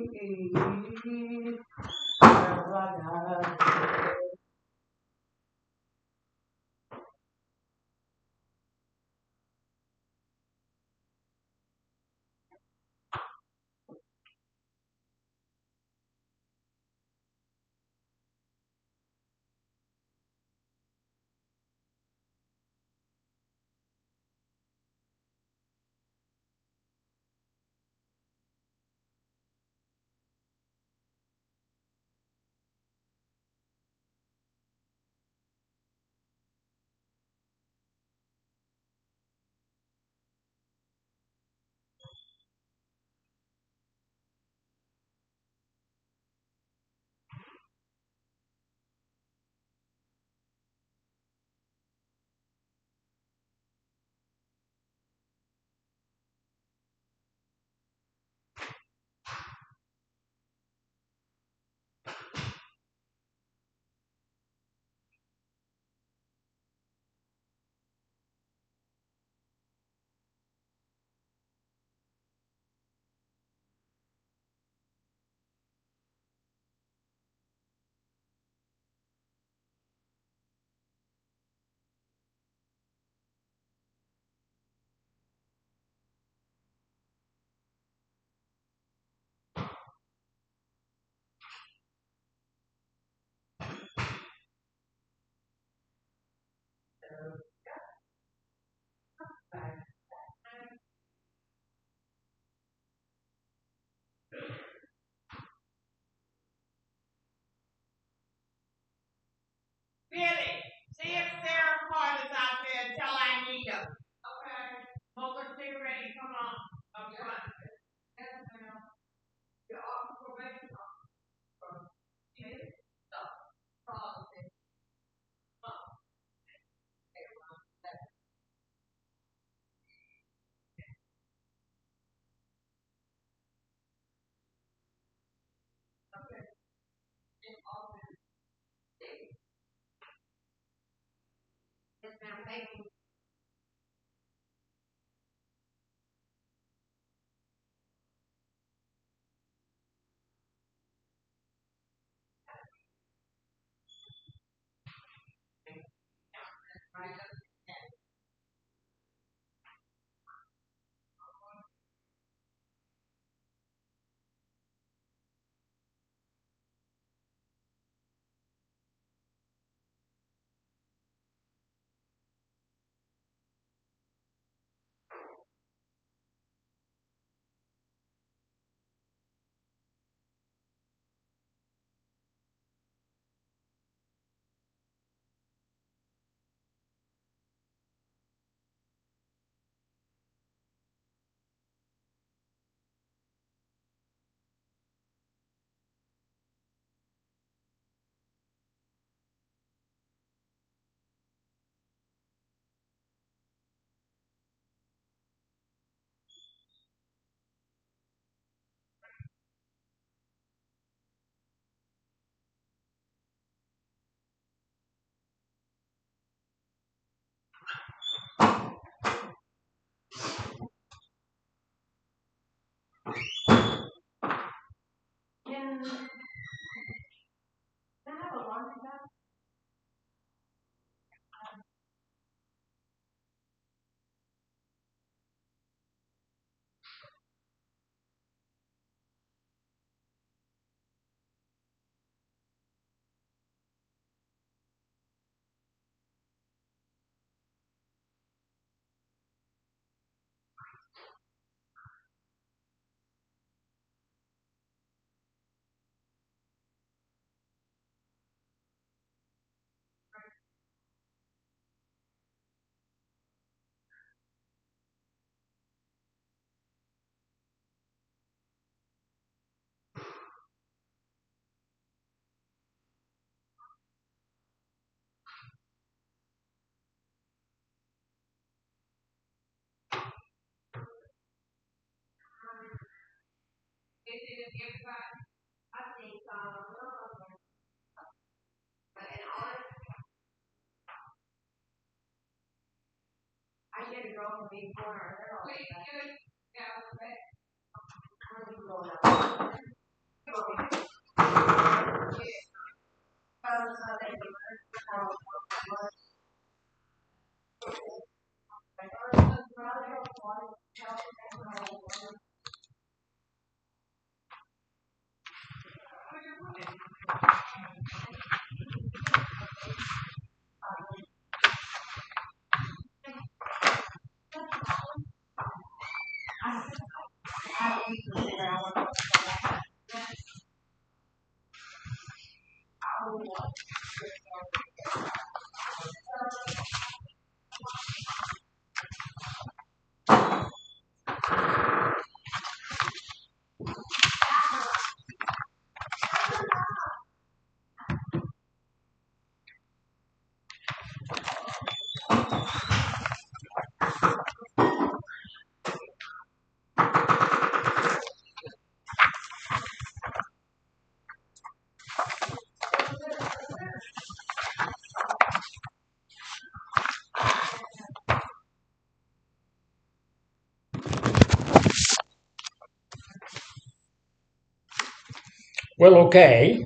Well, okay.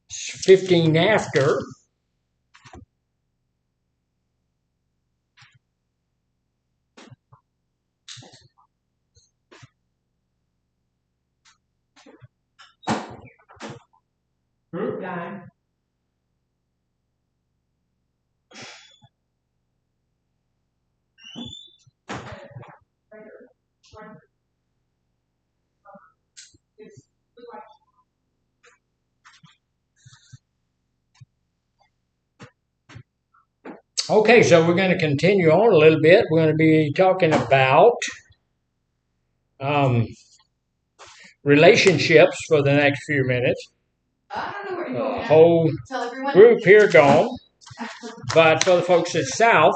It's 15 after. Group time. Okay, so we're going to continue on a little bit. We're going to be talking about um, relationships for the next few minutes. I don't know where you're going. Whole Tell everyone. group here gone. But for the folks at South,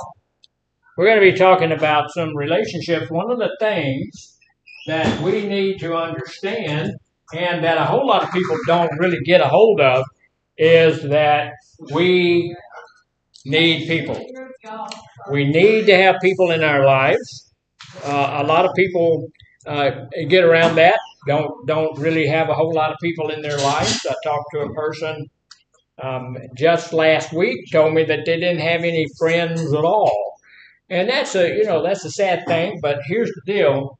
we're going to be talking about some relationships. One of the things that we need to understand and that a whole lot of people don't really get a hold of is that we need people. We need to have people in our lives. A lot of people get around that. Don't really have a whole lot of people in their lives. I talked to a person just last week, told me that they didn't have any friends at all, and that's a sad thing. But here's the deal: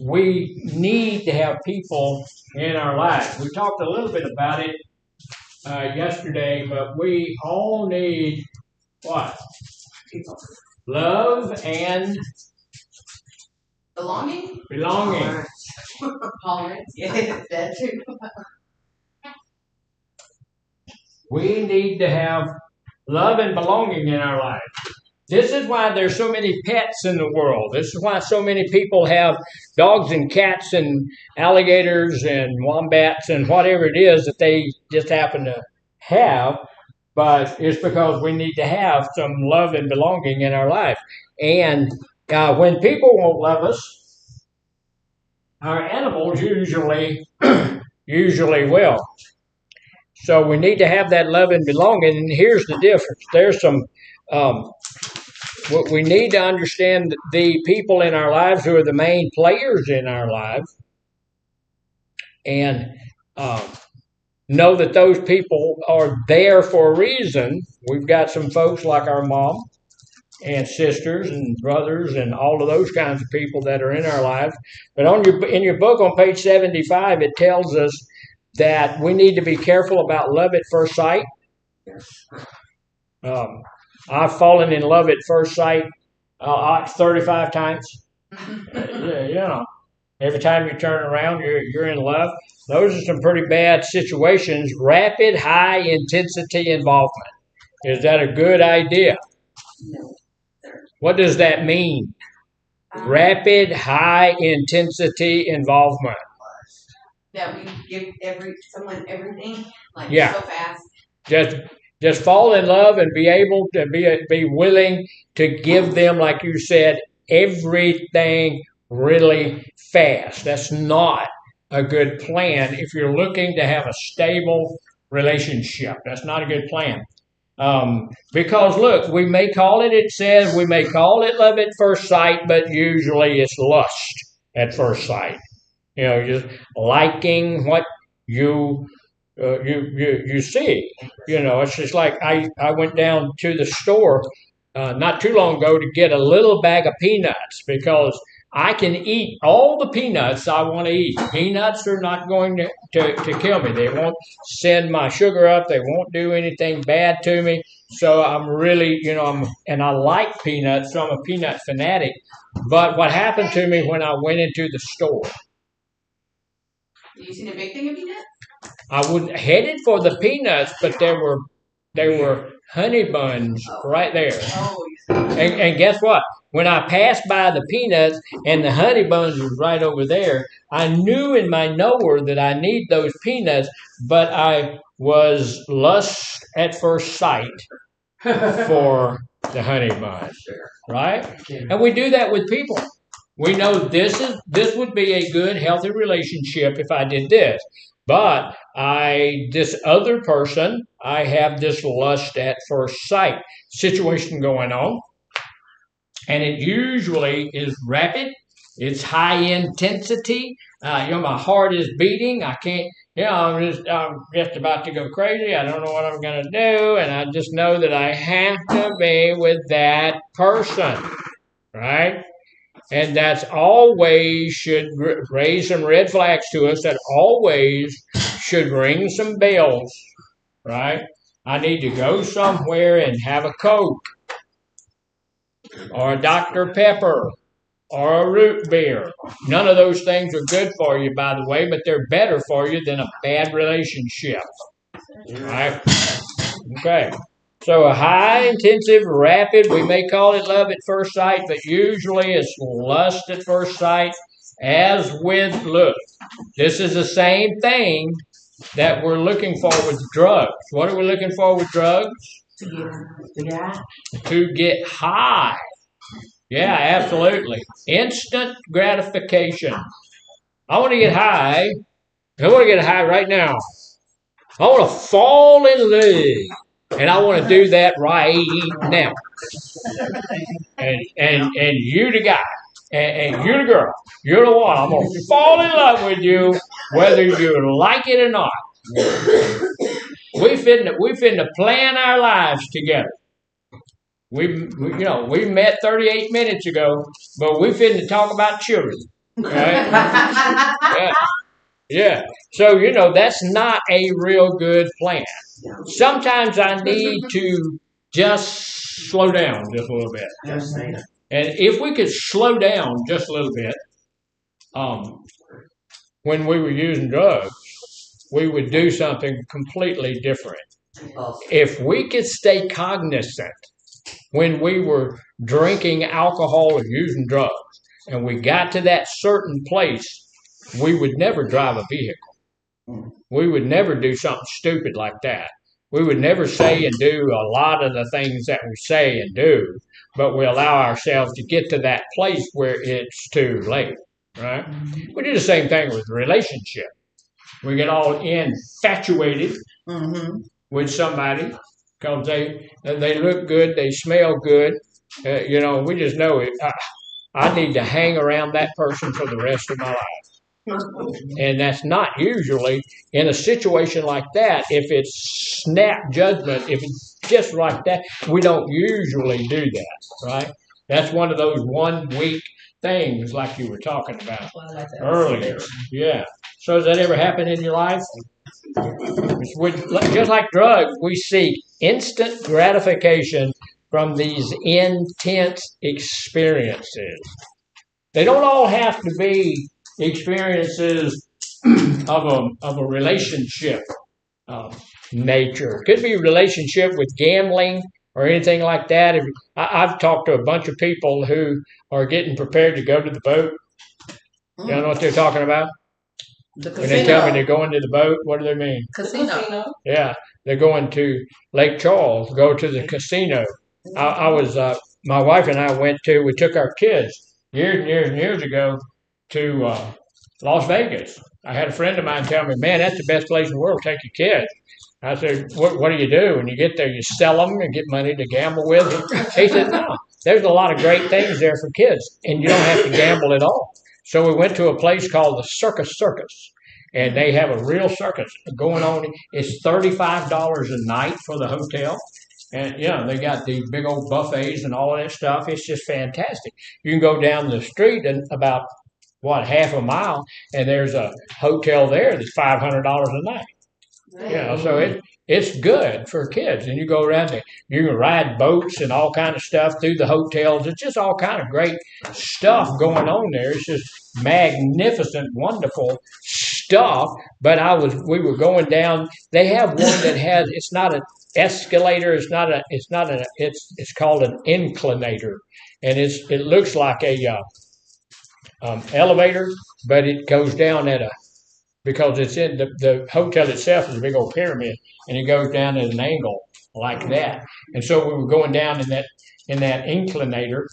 we need to have people in our lives. We talked a little bit about it yesterday, but we all need what? Love and Belonging? belonging. Tolerance. Yeah, that too. We need to have love and belonging in our lives. This is why there's so many pets in the world. This is why so many people have dogs and cats and alligators and wombats and whatever it is that they just happen to have. But it's because we need to have some love and belonging in our life. And when people won't love us, our animals usually will. So we need to have that love and belonging. And here's the difference. There's some. We need to understand the people in our lives who are the main players in our lives, and know that those people are there for a reason. We've got some folks like our mom and sisters and brothers and all of those kinds of people that are in our lives. But in your book on page 75, it tells us that we need to be careful about love at first sight. I've fallen in love at first sight 35 times. Every time you turn around, you're in love. Those are some pretty bad situations. Rapid, high intensity involvement. Is that a good idea? No. What does that mean? Rapid, high intensity involvement. That we give someone everything, like Yeah. so fast. Just fall in love and be able to be willing to give them, like you said, everything really fast. That's not a good plan if you're looking to have a stable relationship. That's not a good plan. Because look, we may call it love at first sight, but usually it's lust at first sight. Just liking what you see. It's just like I went down to the store not too long ago to get a little bag of peanuts because I can eat all the peanuts I want to eat. Peanuts are not going to kill me. They won't send my sugar up. They won't do anything bad to me. So I'm really, and I like peanuts, so I'm a peanut fanatic. But what happened to me when I went into the store? You seen a big thing of peanuts? I was headed for the peanuts, but there were honey buns right there. Oh, And guess what? When I passed by the peanuts and the honey buns was right over there, I knew in my knower that I need those peanuts, but I was lust at first sight for the honey buns, right? And we do that with people. We know this would be a good, healthy relationship if I did this. But this other person, I have this lust at first sight situation going on. And it usually is rapid. It's high intensity. My heart is beating. I can't, I'm just about to go crazy. I don't know what I'm going to do. And I just know that I have to be with that person, right? And that's always should raise some red flags to us. That always should ring some bells, right? I need to go somewhere and have a Coke or a Dr. Pepper or a root beer. None of those things are good for you, by the way, but they're better for you than a bad relationship, right? Okay. So a high, intensive, rapid, we may call it love at first sight, but usually it's lust at first sight. As with, look, this is the same thing that we're looking for with drugs. What are we looking for with drugs? To get high. Yeah, absolutely. Instant gratification. I want to get high. I want to get high right now. I want to fall in love. And I want to do that right now. And you the guy, and you the girl, you're the one. I'm gonna fall in love with you, whether you like it or not. We finna plan our lives together. We met 38 minutes ago, but we finna talk about children, right? Yeah, yeah. So that's not a real good plan. Sometimes I need to just slow down just a little bit. And if we could slow down just a little bit, when we were using drugs, we would do something completely different. If we could stay cognizant when we were drinking alcohol or using drugs, and we got to that certain place, we would never drive a vehicle. We would never do something stupid like that. We would never say and do a lot of the things that we say and do, but we allow ourselves to get to that place where it's too late, right? We do the same thing with relationship. We get all infatuated with somebody because they look good, they smell good. We just know it. I need to hang around that person for the rest of my life. And that's not usually in a situation like that. If it's snap judgment, if it's just like that, we don't usually do that, right? That's one of those 1 week things like you were talking about earlier. Yeah. So has that ever happened in your life? Just like drugs, we seek instant gratification from these intense experiences. They don't all have to be experiences of a relationship nature. It could be a relationship with gambling or anything like that. I've talked to a bunch of people who are getting prepared to go to the boat. You know what they're talking about? The When they tell me they're going to the boat, what do they mean? casino. Yeah, they're going to Lake Charles, go to the casino. My wife and I we took our kids years and years and years ago to Las Vegas. I had a friend of mine tell me, man, that's the best place in the world, take your kids. I said, what do you do? When you get there, you sell them and get money to gamble with? He said, no, there's a lot of great things there for kids, and you don't have to gamble at all. So we went to a place called the Circus, and they have a real circus going on. It's $35 a night for the hotel. And, they got these big old buffets and all that stuff. It's just fantastic. You can go down the street and about, half a mile, and there's a hotel there that's $500 a night. So it's good for kids. And you go around there, you can ride boats and all kind of stuff through the hotels. It's just all kind of great stuff going on there. It's just magnificent, wonderful stuff. But we were going down. They have one that it's not an escalator. It's called an inclinator, and it looks like a elevator, but it goes down because it's in the hotel itself is a big old pyramid, and it goes down at an angle like that. And so we were going down in that inclinator,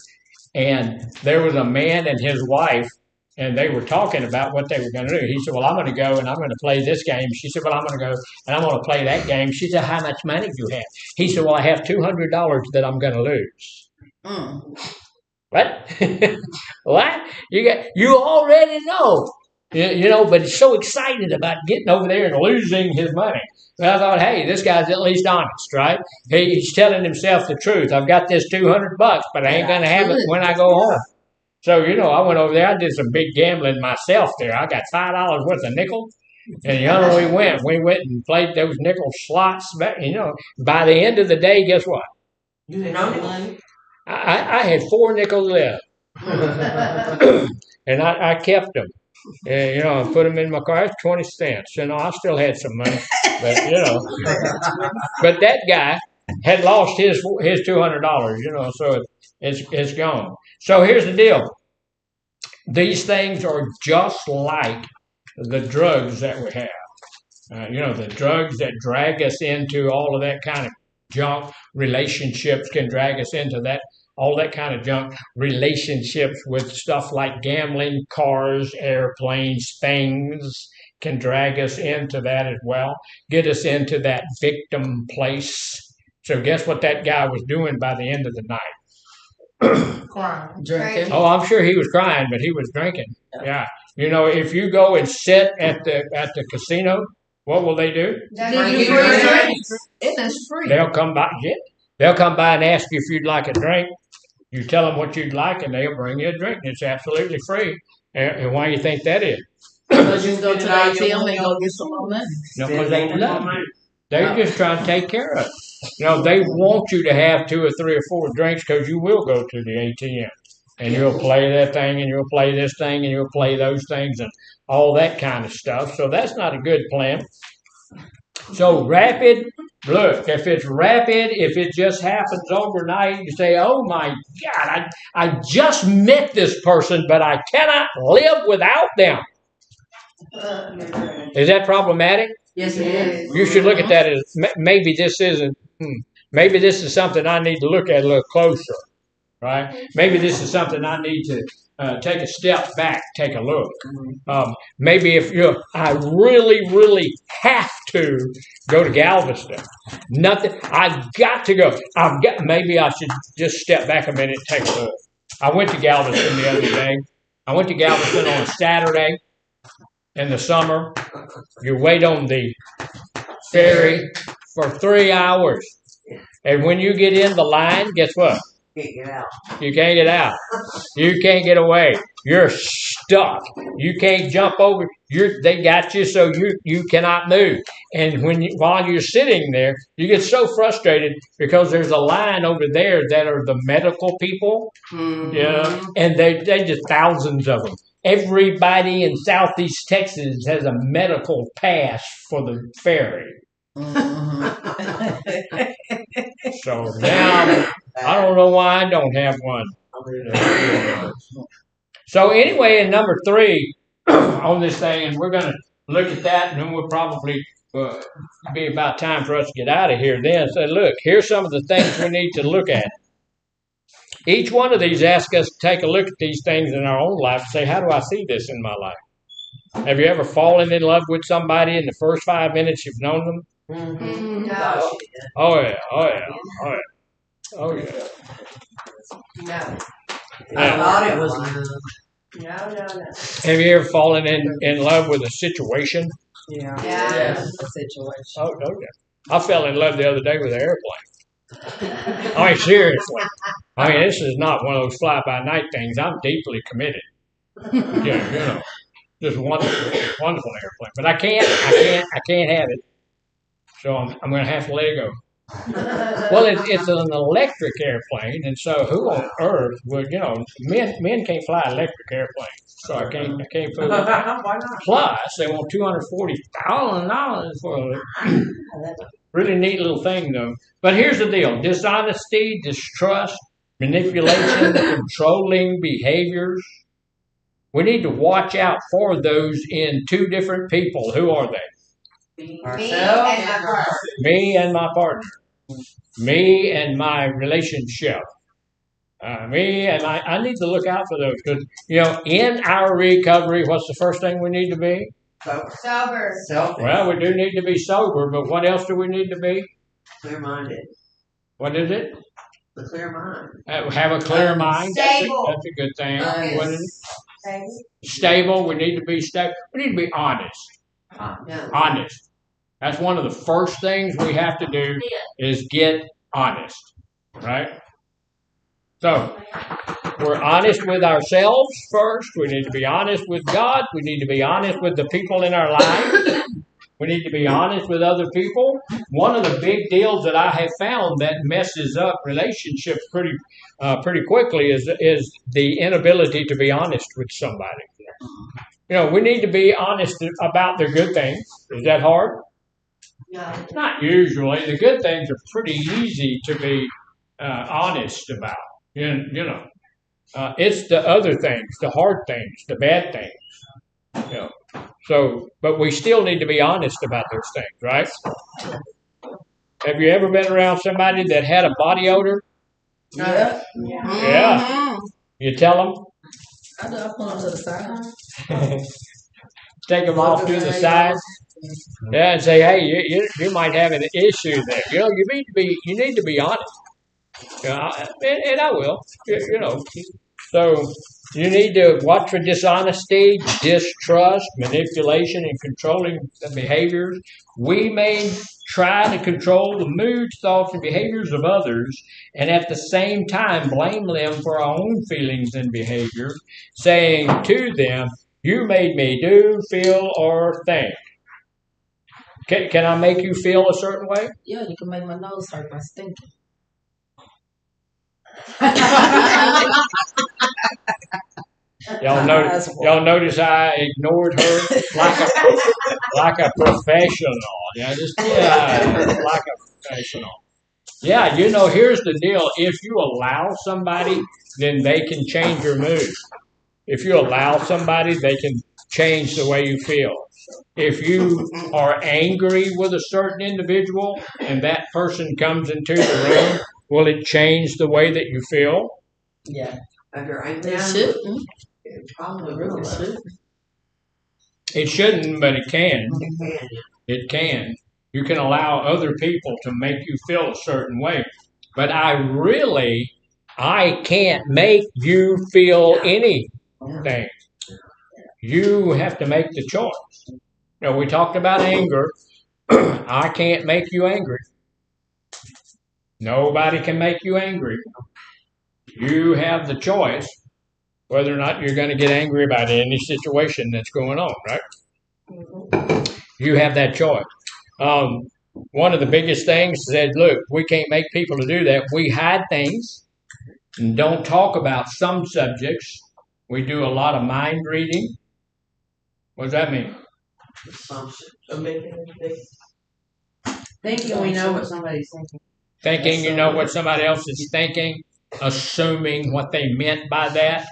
and there was a man and his wife, and they were talking about what they were going to do. He said, well, I'm going to go and I'm going to play this game. She said, well, I'm going to go and I'm going to play that game. She said, how much money do you have? He said, well, I have $200 that I'm going to lose. What? What? You already know. But he's so excited about getting over there and losing his money. Well, I thought, hey, this guy's at least honest, right? He's telling himself the truth. I've got this $200, but I ain't going to have it when I go home. So, I went over there. I did some big gambling myself there. I got $5 worth of nickels. And we went and played those nickel slots. By the end of the day, guess what? You had no money? I had 4 nickels left. And I kept them. I put them in my car. It's 20 cents. I still had some money, but but that guy had lost his $200. So it's gone. So here's the deal. These things are just like the drugs that we have. The drugs that drag us into all of that kind of junk. Relationships can drag us into that. All that kind of junk, relationships with stuff like gambling, cars, airplanes, things can drag us into that as well, get us into that victim place So guess what that guy was doing by the end of the night? Drinking. Oh, I'm sure he was crying, but he was drinking. Yeah. You know, if you go and sit at the casino, what will they do? It is free. They'll come by. Yeah, they'll come by and ask you if you'd like a drink. You tell them what you'd like, and they'll bring you a drink. It's absolutely free. And why do you think that is? Because you can go to the ATM and go get some more money. No, because they love you. They're just trying to take care of it. You know, they want you to have 2 or 3 or 4 drinks because you will go to the ATM. And you'll play that thing, and you'll play this thing, and you'll play those things, and all that kind of stuff. So that's not a good plan. So rapid, look, if it's rapid, if it just happens overnight, you say, oh my God, I just met this person, but I cannot live without them. Is that problematic? Yes, it is. You should look at that as maybe this isn't, maybe this is something I need to look at a little closer, right? Maybe this is something I need to take a step back, take a look. Maybe if I really, really have to go to Galveston. I've got to go. Maybe I should just step back a minute and take a look. I went to Galveston the other day. I went to Galveston on a Saturday in the summer. You wait on the ferry for 3 hours. And when you get in the line, guess what? Can't get out. You can't get out. You can't get away. You're stuck. You can't jump over. They got you so you cannot move. And while you're sitting there, you get so frustrated because there's a line over there that are the medical people. Mm-hmm. Yeah, and they just thousands of them. Everybody in Southeast Texas has a medical pass for the ferry. So now I don't know why I don't have one. So anyway, in number 3 on this thing, and we're going to look at that, and then we'll probably be about time for us to get out of here then. So look, here's some of the things we need to look at. Each one of these asks us to take a look at these things in our own life and say, how do I see this in my life? Have you ever fallen in love with somebody in the first 5 minutes you've known them? Mm-hmm. No. Oh yeah, oh yeah, oh yeah, oh yeah. No. I thought it was. No. Have you ever fallen in love with a situation? Yeah. Yeah. A situation. Oh, yeah. I fell in love the other day with an airplane. I mean, seriously. I mean, this is not one of those fly-by-night things. I'm deeply committed. Yeah, just wonderful, wonderful airplane. But I can't have it. So I'm going to have to let it go. Well, it's an electric airplane, and so who on earth would, men can't fly electric airplanes, so I can't fool with that. Plus, they want $240,000 for a really neat little thing, though. But here's the deal: dishonesty, distrust, manipulation, controlling behaviors. We need to watch out for those in 2 different people. Who are they? Ourselves. Me and my partner. Me and my relationship. I need to look out for those because, in our recovery, what's the first thing we need to be? Sober. Well, we do need to be sober, but what else do we need to be? Clear-minded. What is it? The clear mind. Have a clear mind. Stable. That's a good thing. Yes. What is it? Stable. We need to be stable. We need to be honest. Yeah. Honest. That's one of the first things we have to do is get honest, right? So, we're honest with ourselves first. We need to be honest with God. We need to be honest with the people in our lives. We need to be honest with other people. One of the big deals that I have found that messes up relationships pretty quickly is the inability to be honest with somebody. We need to be honest about the good things. Is that hard? No. Not usually. The good things are pretty easy to be honest about. It's the other things, the hard things, the bad things. So, but we still need to be honest about those things, right? Have you ever been around somebody that had a body odor? Yeah. Yeah. You tell them? I do. I pull them to the side. Take them off to the side. Yeah, and say, hey, you might have an issue there. You need to be honest. And I will. So you need to watch for dishonesty, distrust, manipulation, and controlling the behaviors. We may try to control the moods, thoughts, and behaviors of others, and at the same time blame them for our own feelings and behaviors, saying to them, "You made me do, feel, or think." Can I make you feel a certain way? Yeah, you can make my nose hurt by stinking. Y'all notice I ignored her like a professional. Yeah, like a professional. Yeah, here's the deal. If you allow somebody, then they can change your mood. If you allow somebody, they can change the way you feel. If you are angry with a certain individual and that person comes into the room, will it change the way that you feel? Yeah. If you're angry, It shouldn't. it probably Really will. shouldn't. It shouldn't, but it can. It can. You can allow other people to make you feel a certain way. But I can't make you feel anything. You have to make the choice. We talked about anger. I can't make you angry. Nobody can make you angry. You have the choice whether or not you're going to get angry about any situation that's going on, right? You have that choice. One of the biggest things said, look, we can't make people to do that. We hide things and don't talk about some subjects. We do a lot of mind reading. What does that mean? Thinking we know what somebody's thinking. Thinking you know what somebody else is thinking, assuming what they meant by that.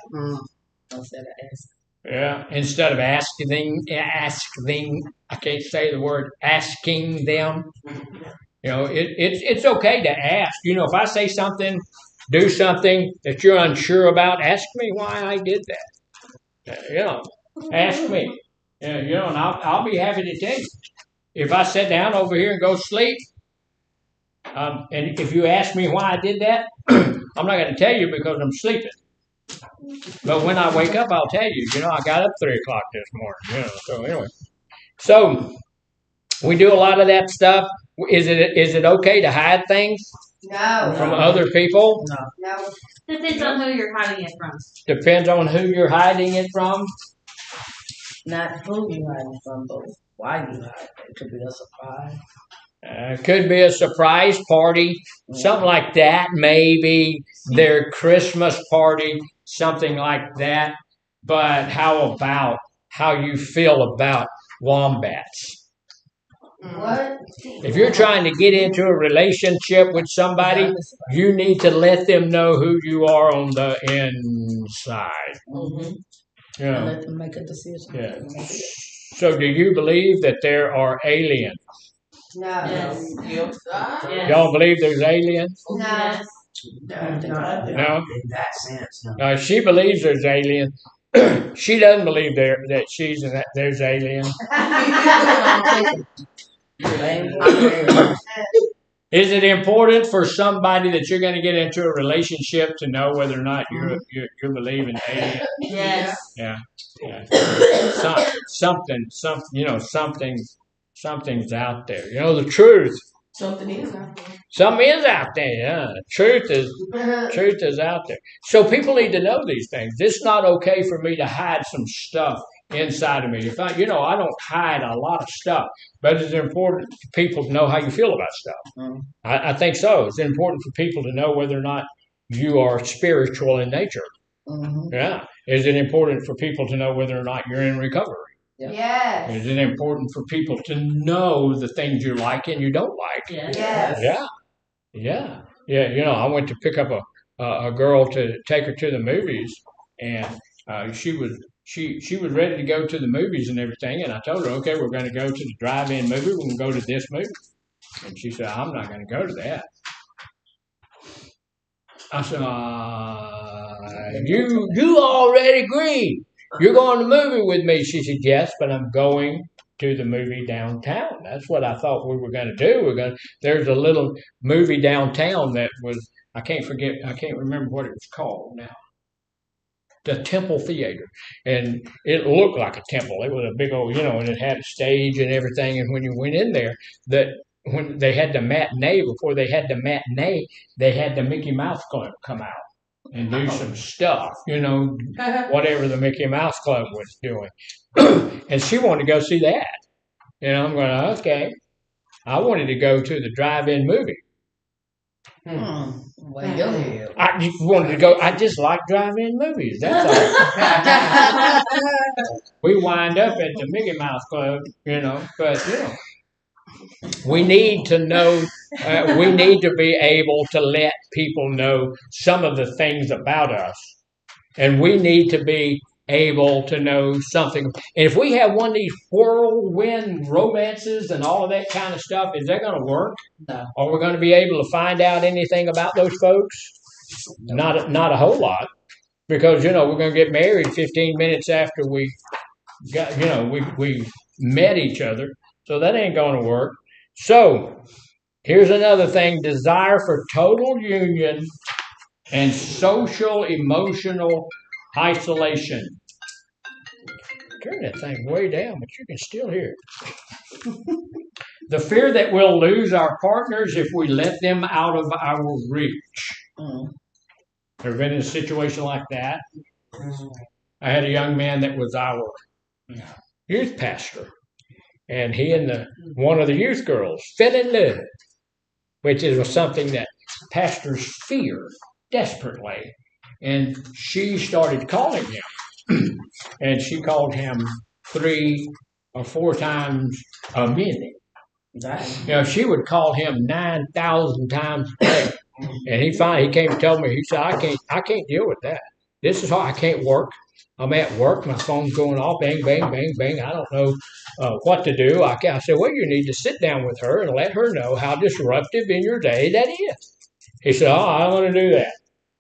Yeah, instead of asking, I can't say the word, asking them. It's okay to ask. If I say something, do something that you're unsure about, ask me why I did that. Ask me. And I'll be happy to tell you. If I sit down over here and go sleep, and if you ask me why I did that, I'm not going to tell you because I'm sleeping. But when I wake up, I'll tell you. I got up 3 o'clock this morning. So anyway, so we do a lot of that stuff. Is it okay to hide things from other people? No. Depends on who you're hiding it from. Depends on who you're hiding it from. Not who you hiding from, but why you hiding it. It could be a surprise. Could be a surprise party, something like that. Maybe their Christmas party, something like that. But how about how you feel about wombats? What? If you're trying to get into a relationship with somebody, you need to let them know who you are on the inside. And let them make a decision. Yeah. So do you believe that there are aliens? No. Yes. Yes. Y'all believe there's aliens? No. Yes. No? In that sense, no. She believes there's aliens. She doesn't believe that there's aliens. Is it important for somebody that you're going to get into a relationship to know whether or not you believe in aliens? Yes. Yeah. Something's out there. The truth. Something is out there. Something is out there. Yeah. Truth is out there. So people need to know these things. It's not okay for me to hide some stuff inside of me. If I don't hide a lot of stuff, but it's important for people to know how you feel about stuff. I think so. It's important for people to know whether or not you are spiritual in nature. Yeah. Is it important for people to know whether or not you're in recovery? Yes. Is it important for people to know the things you like and you don't like? Yes. Yeah. I went to pick up a girl to take her to the movies, and she was ready to go to the movies and everything. And I told her, okay, we're going to go to the drive-in movie. We're going to go to this movie. And she said, I'm not going to go to that. I said, you already agreed. You're going to the movie with me. She said, yes, but I'm going to the movie downtown. That's what I thought we were going to do. There's a little movie downtown that was, I can't remember what it was called now. The Temple Theater, and it looked like a temple. It was a big old, and it had a stage and everything. And when you went in there, when they had the matinee, before they had the matinee, they had the Mickey Mouse Club come out and do some stuff, whatever the Mickey Mouse Club was doing. And she wanted to go see that. I'm going, okay. I wanted to go to the drive-in movie. Well, go ahead. I just wanted to go. I just like drive-in movies. That's all. We wind up at the Mickey Mouse Club, but we need to know. We need to be able to let people know some of the things about us, and we need to be able to know something. And if we have one of these whirlwind romances and all of that kind of stuff, is that going to work? No. Are we going to be able to find out anything about those folks? No. Not a whole lot, because we're going to get married 15 minutes after we got we met each other, so that ain't going to work. So here's another thing: desire for total union and social emotional isolation. Turn that thing way down, but you can still hear it. The fear that we'll lose our partners if we let them out of our reach. Ever been in a situation like that? I had a young man that was our youth pastor, and he and one of the youth girls fell in love, which was something that pastors fear desperately. And she started calling him, and she called him 3 or 4 times a minute. She would call him 9,000 times a day. And he came to tell me, he said, I can't deal with that. This is how I can't work. I'm at work, my phone's going off, bang, bang, bang, bang. I don't know what to do. I said, well, you need to sit down with her and let her know how disruptive in your day that is. He said, I don't want to do that.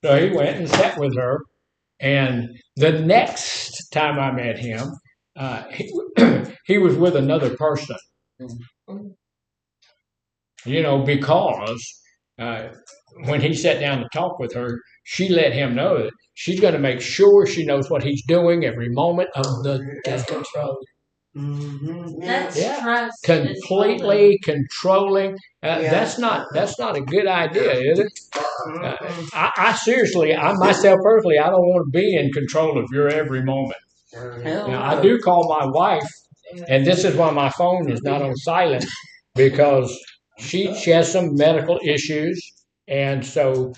So he went and sat with her. And the next time I met him, he was with another person. Because when he sat down to talk with her, she let him know that she's going to make sure she knows what he's doing every moment of the day. Control. That's completely controlling. That's not a good idea, is it? I seriously, myself personally, I don't want to be in control of your every moment. I do call my wife, and this is why my phone is not on silent, because she has some medical issues, and so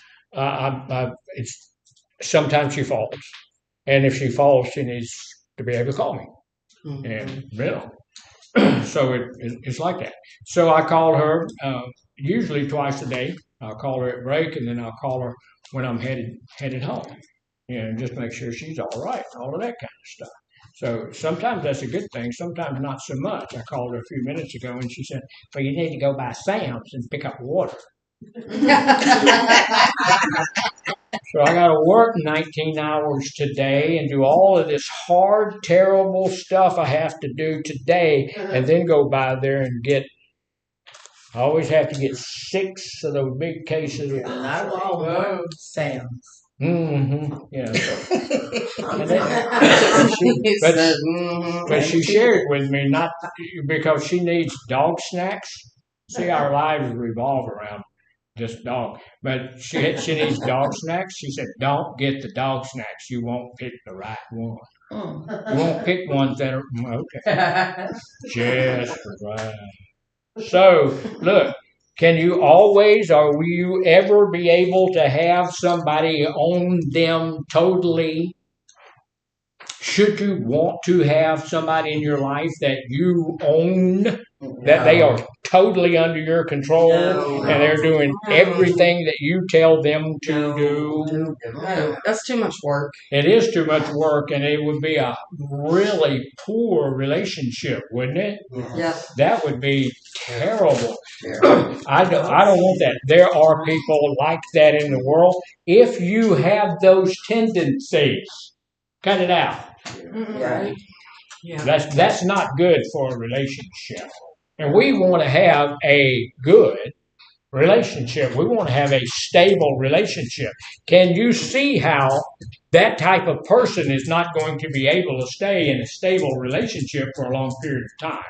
sometimes she falls, and if she falls, she needs to be able to call me. And so it's like that. So I call her usually twice a day. I'll call her at break, and then I'll call her when I'm headed home, just make sure she's all right, all of that kind of stuff. So sometimes that's a good thing, sometimes not so much. I called her a few minutes ago, and she said, well, you need to go by Sam's and pick up water. So I got to work 19 hours today and do all of this hard, terrible stuff I have to do today, and then go by there and I always have to get 6 of those big cases of Sam's. But she shared with me, not because she needs dog snacks. See, our lives revolve around just dog. But she needs dog snacks. She said, don't get the dog snacks. You won't pick the right one. You won't pick ones that are, okay. Just right. So, look, can you always, or will you ever be able to have somebody own them totally? Should you want to have somebody in your life that you own, that they are totally under your control, and they're doing everything that you tell them to do? No, that's too much work. It is too much work, and it would be a really poor relationship, wouldn't it? Yeah. That would be terrible. I don't want that. There are people like that in the world. If you have those tendencies, cut it out. Right. That's not good for a relationship. And we want to have a good relationship. We want to have a stable relationship. Can you see how that type of person is not going to be able to stay in a stable relationship for a long period of time?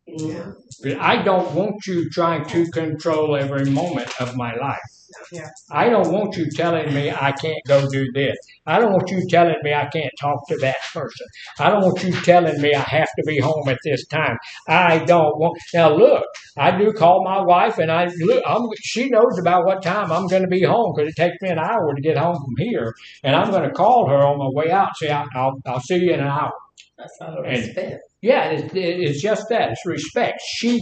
Yeah. But I don't want you trying to control every moment of my life. Yeah. I don't want you telling me I can't go do this. I don't want you telling me I can't talk to that person. I don't want you telling me I have to be home at this time. I don't want. Now look, I do call my wife, and she knows about what time I'm going to be home because it takes me an hour to get home from here, and I'm going to call her on my way out. Say I'll see you in an hour. That's out of respect. Yeah, it's just that. It's respect. She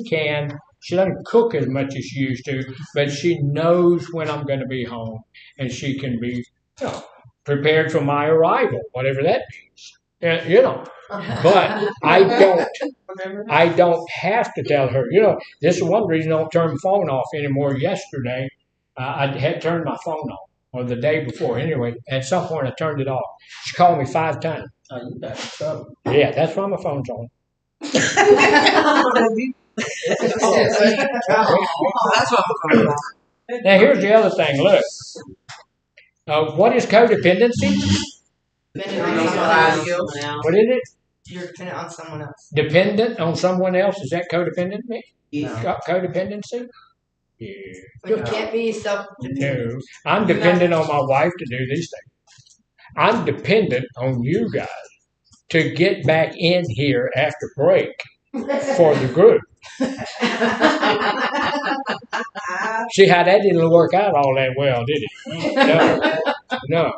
doesn't cook as much as she used to, but she knows when I'm going to be home, and she can be, prepared for my arrival, whatever that means. But I don't have to tell her. This is one reason I don't turn my phone off anymore. Yesterday, I had turned my phone off, or the day before. Anyway, at some point I turned it off. She called me 5 times. Oh, you got in trouble. Yeah, that's why my phone's on. That's what I'm talking about. Now, here's the other thing. Look, what is codependency? What is it? You're dependent on someone else. Dependent on someone else? Is that codependent? No. Codependency? Yeah. You can't be self-dependent. No, I'm dependent on my wife to do these things. I'm dependent on you guys to get back in here after break for the group. See how that didn't work out all that well, did it? No.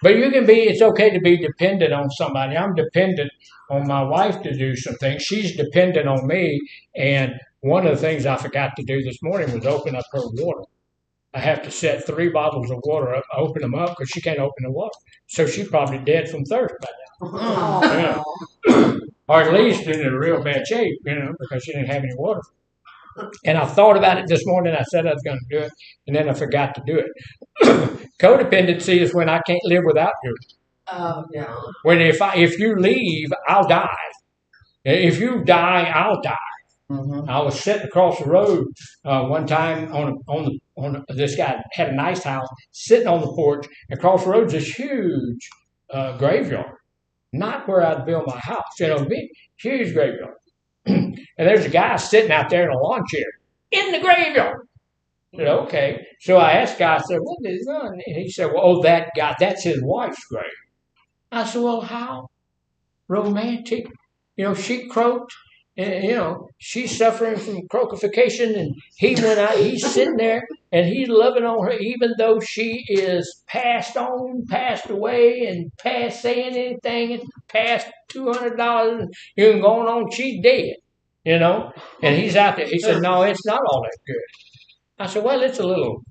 But it's okay to be dependent on somebody. I'm dependent on my wife to do some things. She's dependent on me. And one of the things I forgot to do this morning was open up her water. I have to set 3 bottles of water up, open them up, because she can't open the water. So she's probably dead from thirst by now. Yeah. Or at least in a real bad shape, because she didn't have any water. And I thought about it this morning. I said I was going to do it, and then I forgot to do it. Codependency is when I can't live without you. Oh, yeah. When if you leave, I'll die. If you die, I'll die. Mm-hmm. I was sitting across the road one time on this guy had a nice house, sitting on the porch. Across the road is this huge graveyard, not where I'd build my house. Big, huge graveyard. And there's a guy sitting out there in a lawn chair in the graveyard. I said, okay. So I asked the guy, I said, what is he doing? And he said, well, oh, that guy, that's his wife's grave. I said, well, how romantic. She croaked. And, she's suffering from croakification, and he went out, he's sitting there, and he's loving on her, even though she is passed away, and past saying anything, and past $200, and going on, she's dead, And he's out there. He said, no, it's not all that good. I said, well, it's a little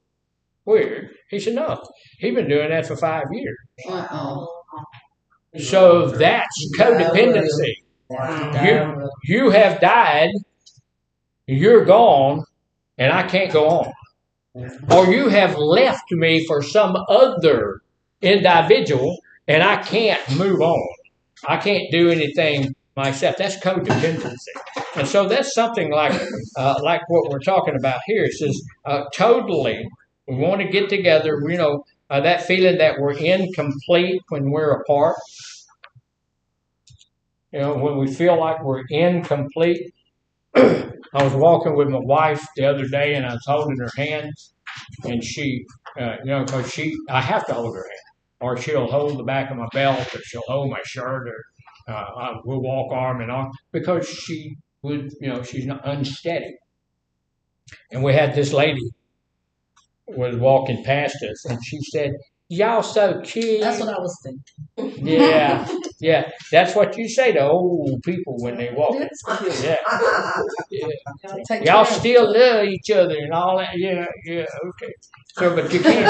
weird. He said, no, he's been doing that for 5 years. So that's codependency. You have died, you're gone, and I can't go on. Or you have left me for some other individual, and I can't move on. I can't do anything myself. That's codependency. And so that's something like what we're talking about here. It says totally, we want to get together, that feeling that we're incomplete when we're apart. When we feel like we're incomplete. I was walking with my wife the other day, and I was holding her hand, and she, because I have to hold her hand, or she'll hold the back of my belt, or she'll hold my shirt, or we'll walk arm in arm, because she would, she's not unsteady. And we had this lady was walking past us, and she said, y'all so cute. That's what I was thinking. Yeah. That's what you say to old people when they walk. Yeah. Y'all still love each other and all that. Yeah, okay. So, but you can't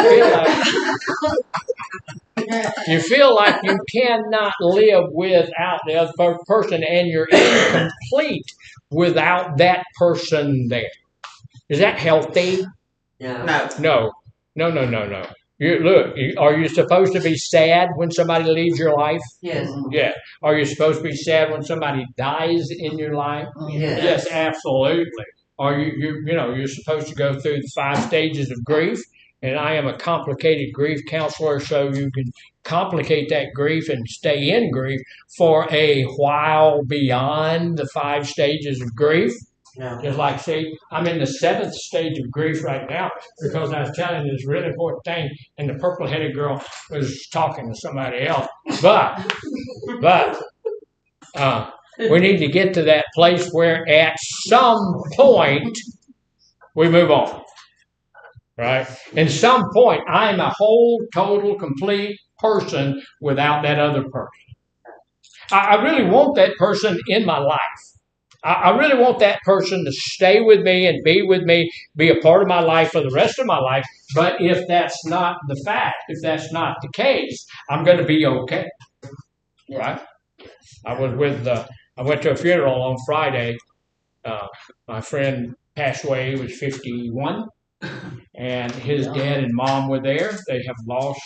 feel like you cannot live without the other person, and you're incomplete without that person there. Is that healthy? No. No. Are you supposed to be sad when somebody leaves your life? Yes. Yeah. Are you supposed to be sad when somebody dies in your life? Yes. Yes, absolutely. Are you're supposed to go through the 5 stages of grief, and I am a complicated grief counselor, so you can complicate that grief and stay in grief for a while beyond the 5 stages of grief. No. Just like, see, I'm in the 7th stage of grief right now because I was telling you this really important thing, and the purple-headed girl was talking to somebody else. But we need to get to that place where at some point we move on, right? At some point, I'm a whole, total, complete person without that other person. I really want that person in my life. I really want that person to stay with me and be with me, be a part of my life for the rest of my life. But if that's not the fact, if that's not the case, I'm going to be okay, right? I went to a funeral on Friday. My friend passed away. He was 51, and his dad and mom were there. They have lost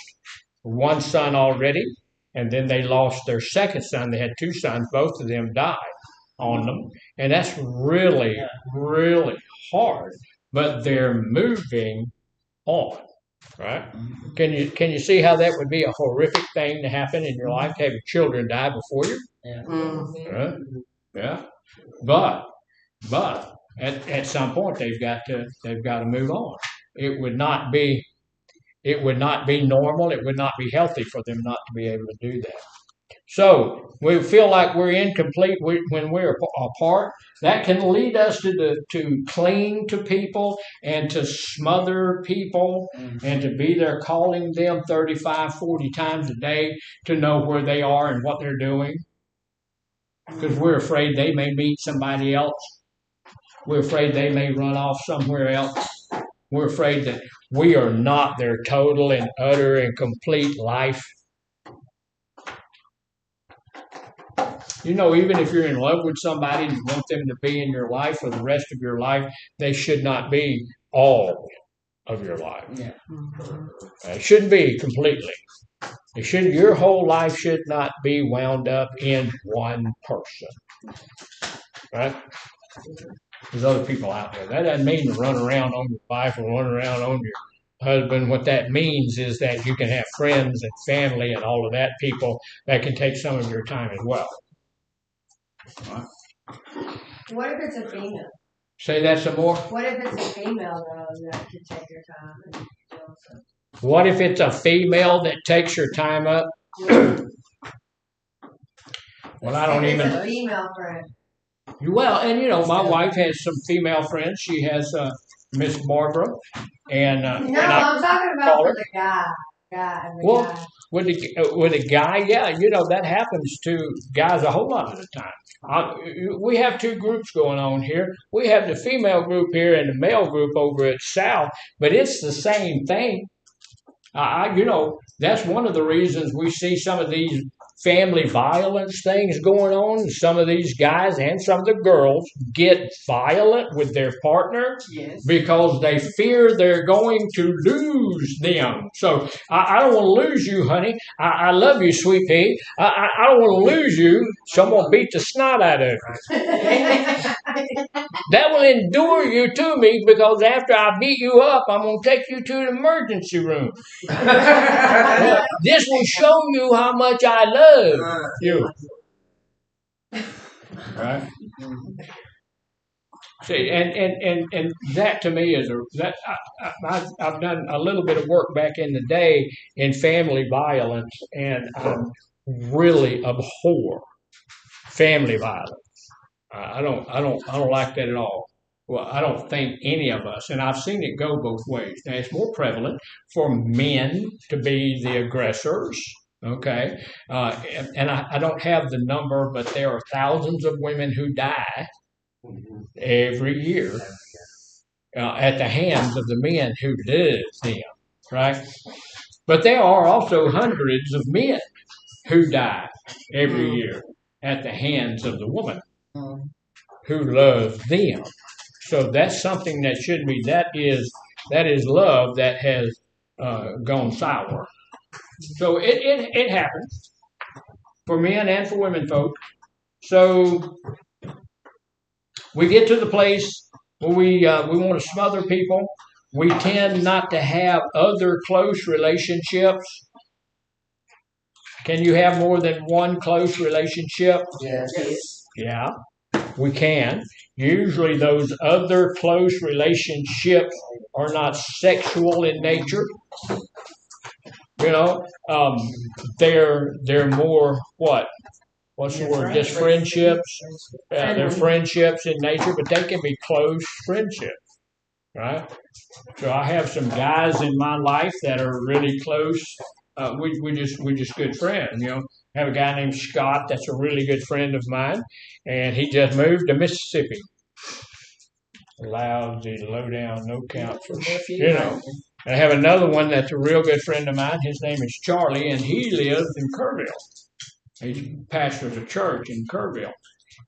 one son already, and then they lost their second son. They had 2 sons. Both of them died on them, and that's really, really hard. But they're moving on, right? Can you see how that would be a horrific thing to happen in your life, to have your children die before you? Right? Yeah, but at some point they've got to move on. It would not be normal. It would not be healthy for them not to be able to do that. So we feel like we're incomplete when we're apart. That can lead us to cling to people and to smother people and to be there calling them 35, 40 times a day to know where they are and what they're doing. Because we're afraid they may meet somebody else. We're afraid they may run off somewhere else. We're afraid that we are not their total and utter and complete life. Even if you're in love with somebody and you want them to be in your life for the rest of your life, they should not be all of your life. Yeah. It shouldn't be completely. Your whole life should not be wound up in one person. Right? There's other people out there. That doesn't mean to run around on your wife or run around on your husband. What that means is that you can have friends and family and all of that people that can take some of your time as well. Right. What if it's a female? Say that some more. What if it's a female though that can take your time and do something? What if it's a female that takes your time up? Well, I don't even. It's a female friend. Well, and my wife has some female friends. She has Miss Barbara, and no, I'm talking about for the guy. Well, with a guy, yeah, that happens to guys a whole lot of the time. We have 2 groups going on here. We have the female group here and the male group over at South, but it's the same thing. That's one of the reasons we see some of these family violence things going on. Some of these guys and some of the girls get violent with their partner because they fear they're going to lose them. So I don't want to lose you, honey. I love you, sweet pea. I don't want to lose you, so I'm going to beat the snot out of you. That will endure you to me because after I beat you up, I'm going to take you to the emergency room. This will show you how much I love you. Right? See, and that to me is I've done a little bit of work back in the day in family violence, and I really abhor family violence. I don't like that at all. Well, I don't think any of us, and I've seen it go both ways. Now, it's more prevalent for men to be the aggressors, okay? And I don't have the number, but there are thousands of women who die every year at the hands of the men who love them, right? But there are also hundreds of men who die every year at the hands of the woman who loves them. So that's something that shouldn't be. That is love that has gone sour. So it happens for men and for women folk. So we get to the place where we want to smother people. We tend not to have other close relationships. Can you have more than one close relationship? Yes. Yeah, we can. Usually those other close relationships are not sexual in nature. You know, they're more what? What's the word? Just friendships. They're friendships in nature, but they can be close friendships, right? So I have some guys in my life that are really close. We're just good friends, you know. I have a guy named Scott that's a really good friend of mine, and he just moved to Mississippi. Lousy, low down, no count, you know. I have another one that's a real good friend of mine. His name is Charlie, and he lives in Kerrville. He pastors a church in Kerrville.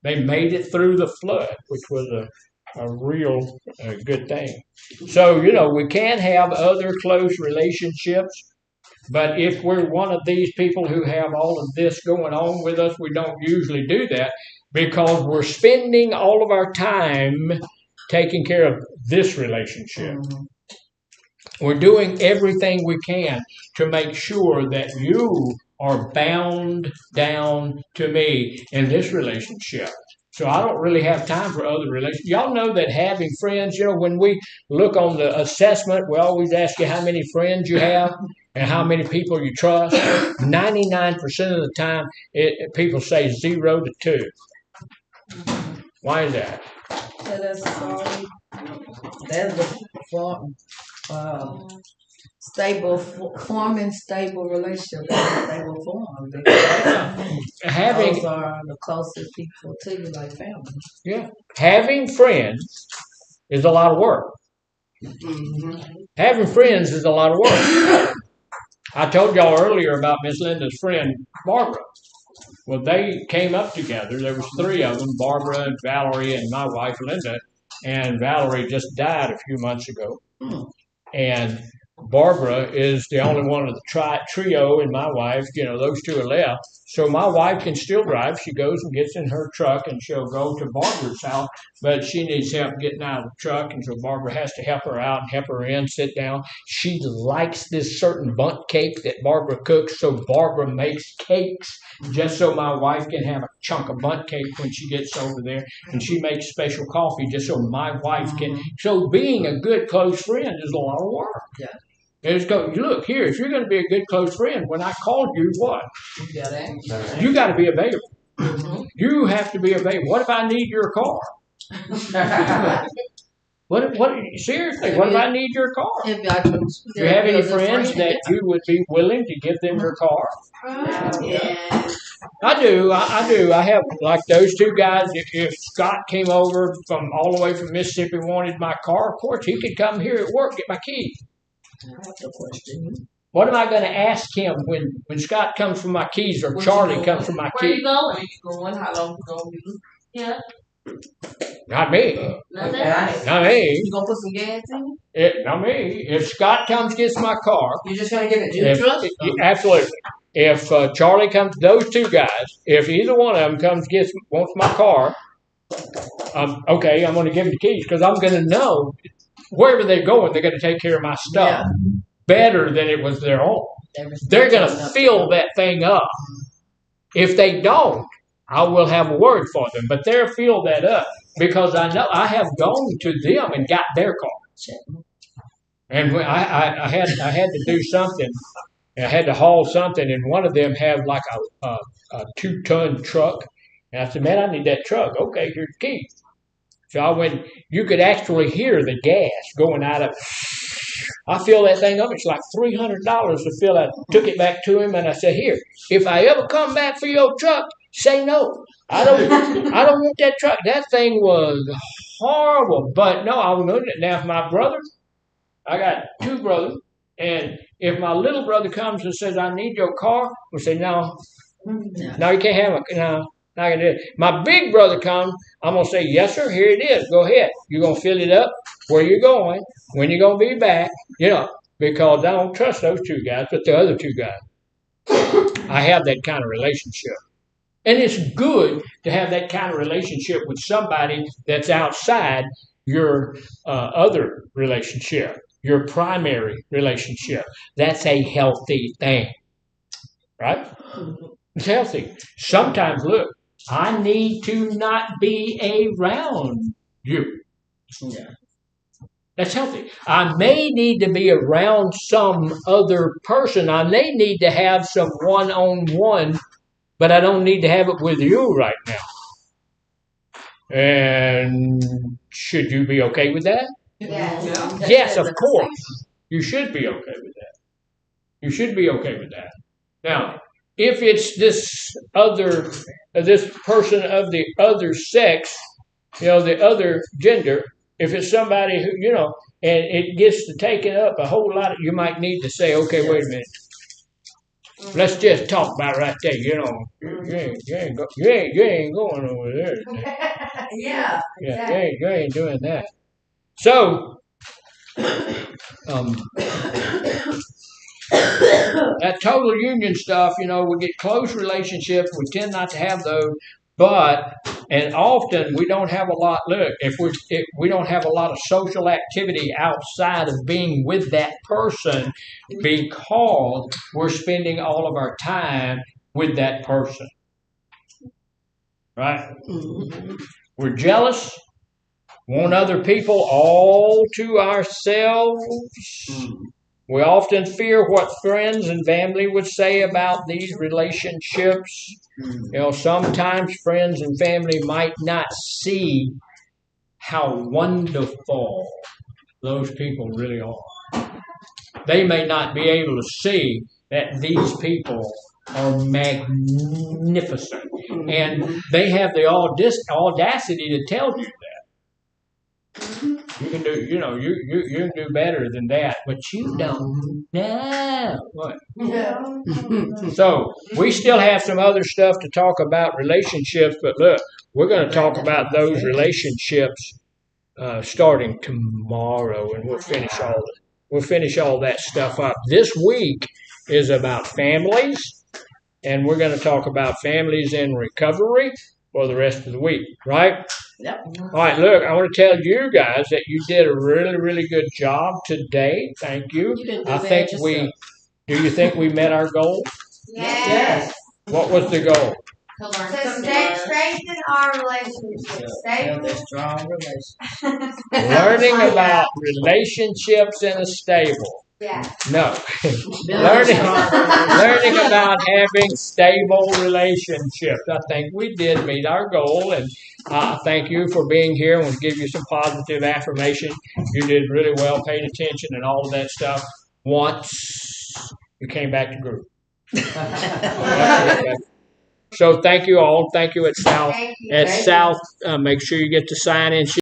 They made it through the flood, which was a real good thing. So, you know, we can have other close relationships, but if we're one of these people who have all of this going on with us, we don't usually do that because we're spending all of our time taking care of this relationship. We're doing everything we can to make sure that you are bound down to me in this relationship. So I don't really have time for other relationships. Y'all know that having friends, you know, when we look on the assessment, we always ask you how many friends you have and how many people you trust. 99% of the time, people say 0 to 2. Why is that? So that's the forming stable relationship. Stable form. Those are the closest people to you, like family. Yeah, having friends is a lot of work. Having friends is a lot of work. I told y'all earlier about Miss Linda's friend Barbara. Well, they came up together. There was 3 of them: Barbara and Valerie and my wife Linda. And Valerie just died a few months ago. And Barbara is the only one of the trio, and my wife, you know, those 2 are left. So my wife can still drive. She goes and gets in her truck, and she'll go to Barbara's house, but she needs help getting out of the truck, and so Barbara has to help her out and help her in, sit down. She likes this certain bundt cake that Barbara cooks, so Barbara makes cakes just so my wife can have a chunk of bundt cake when she gets over there, and she makes special coffee just so my wife can. So being a good close friend is a lot of work. Yeah. And it's go, look, here, if you're going to be a good close friend, when I called you, what? You got to be available. You have to be available. What if I need your car? Seriously, what if I need your car? Do you have any friends that you would be willing to give them your car? Yeah. I do. I have, like those 2 guys. If Scott came over from all the way from Mississippi, wanted my car, of course, he could come here at work, get my keys. I have to question you. What am I going to ask him when Scott comes for my keys or Charlie comes for my keys? Where you going? Where you going? How long you going to be? Yeah. Not me. Not me. You going to put some gas in it? Not me. If Scott comes gets my car. You're just going to give it to the trust? Absolutely. If Charlie comes, those 2 guys, if either one of them wants my car, okay, I'm going to give them the keys because I'm going to know wherever they're going, they're going to take care of my stuff better than it was their own. They're going to fill that thing up. If they don't, I will have a word for them, but they'll fill that up because I know I have gone to them and got their car. And when I had to do something. I had to haul something, and one of them had like a 2-ton truck. And I said, man, I need that truck. Okay, here's the key. So I went, you could actually hear the gas going out of it. I filled that thing up. It's like $300 to fill it. Took it back to him, and I said, here, if I ever come back for your truck, say no. I don't want that truck. That thing was horrible. But no, I was doing it. Now, if my brother, I got 2 brothers, and if my little brother comes and says, I need your car, we'll say, no, you can't have it. No. Not gonna do it. My big brother comes, I'm going to say, yes, sir, here it is. Go ahead. You're going to fill it up. Where you going? When you going to be back? You know, because I don't trust those two guys, but the other two guys. I have that kind of relationship. And it's good to have that kind of relationship with somebody that's outside your other relationship, your primary relationship. That's a healthy thing, right? It's healthy. Sometimes, look, I need to not be around you. Yeah. That's healthy. I may need to be around some other person. I may need to have some one-on-one, but I don't need to have it with you right now. And should you be okay with that? Yeah. Yes, of course. You should be okay with that. You should be okay with that. Now, if it's this person of the other sex, the other gender, if it's somebody who, and it gets to taking up a whole lot you might need to say, okay, wait a minute. Let's just talk about it right there. You ain't going over there. Yeah. Yeah, you ain't doing that. So, that total union stuff, we get close relationships. We tend not to have those, and often we don't have a lot. Look, if we don't have a lot of social activity outside of being with that person, because we're spending all of our time with that person, right? Mm-hmm. We're jealous, want other people all to ourselves. Mm-hmm. We often fear what friends and family would say about these relationships. Sometimes friends and family might not see how wonderful those people really are. They may not be able to see that these people are magnificent. And they have the audacity to tell you that. You can do, you can do better than that, but you don't know. What? Yeah. So we still have some other stuff to talk about relationships, but look, we're going to talk about those relationships starting tomorrow, and we'll finish all that stuff up. This week is about families, and we're going to talk about families in recovery for the rest of the week, right? Yep. All right, look, I want to tell you guys that you did a really, really good job today. Thank you. Do you think we met our goal? Yes. What was the goal? To strengthen our relationship. Stable. Strong relationship. Learning about relationships in a stable. Yeah. No. learning about having stable relationships. I think we did meet our goal, and thank you for being here. And we'll give you some positive affirmation. You did really well, paid attention, and all of that stuff. Once you came back to group. So thank you all. Thank you at South. Make sure you get the sign-in sheet.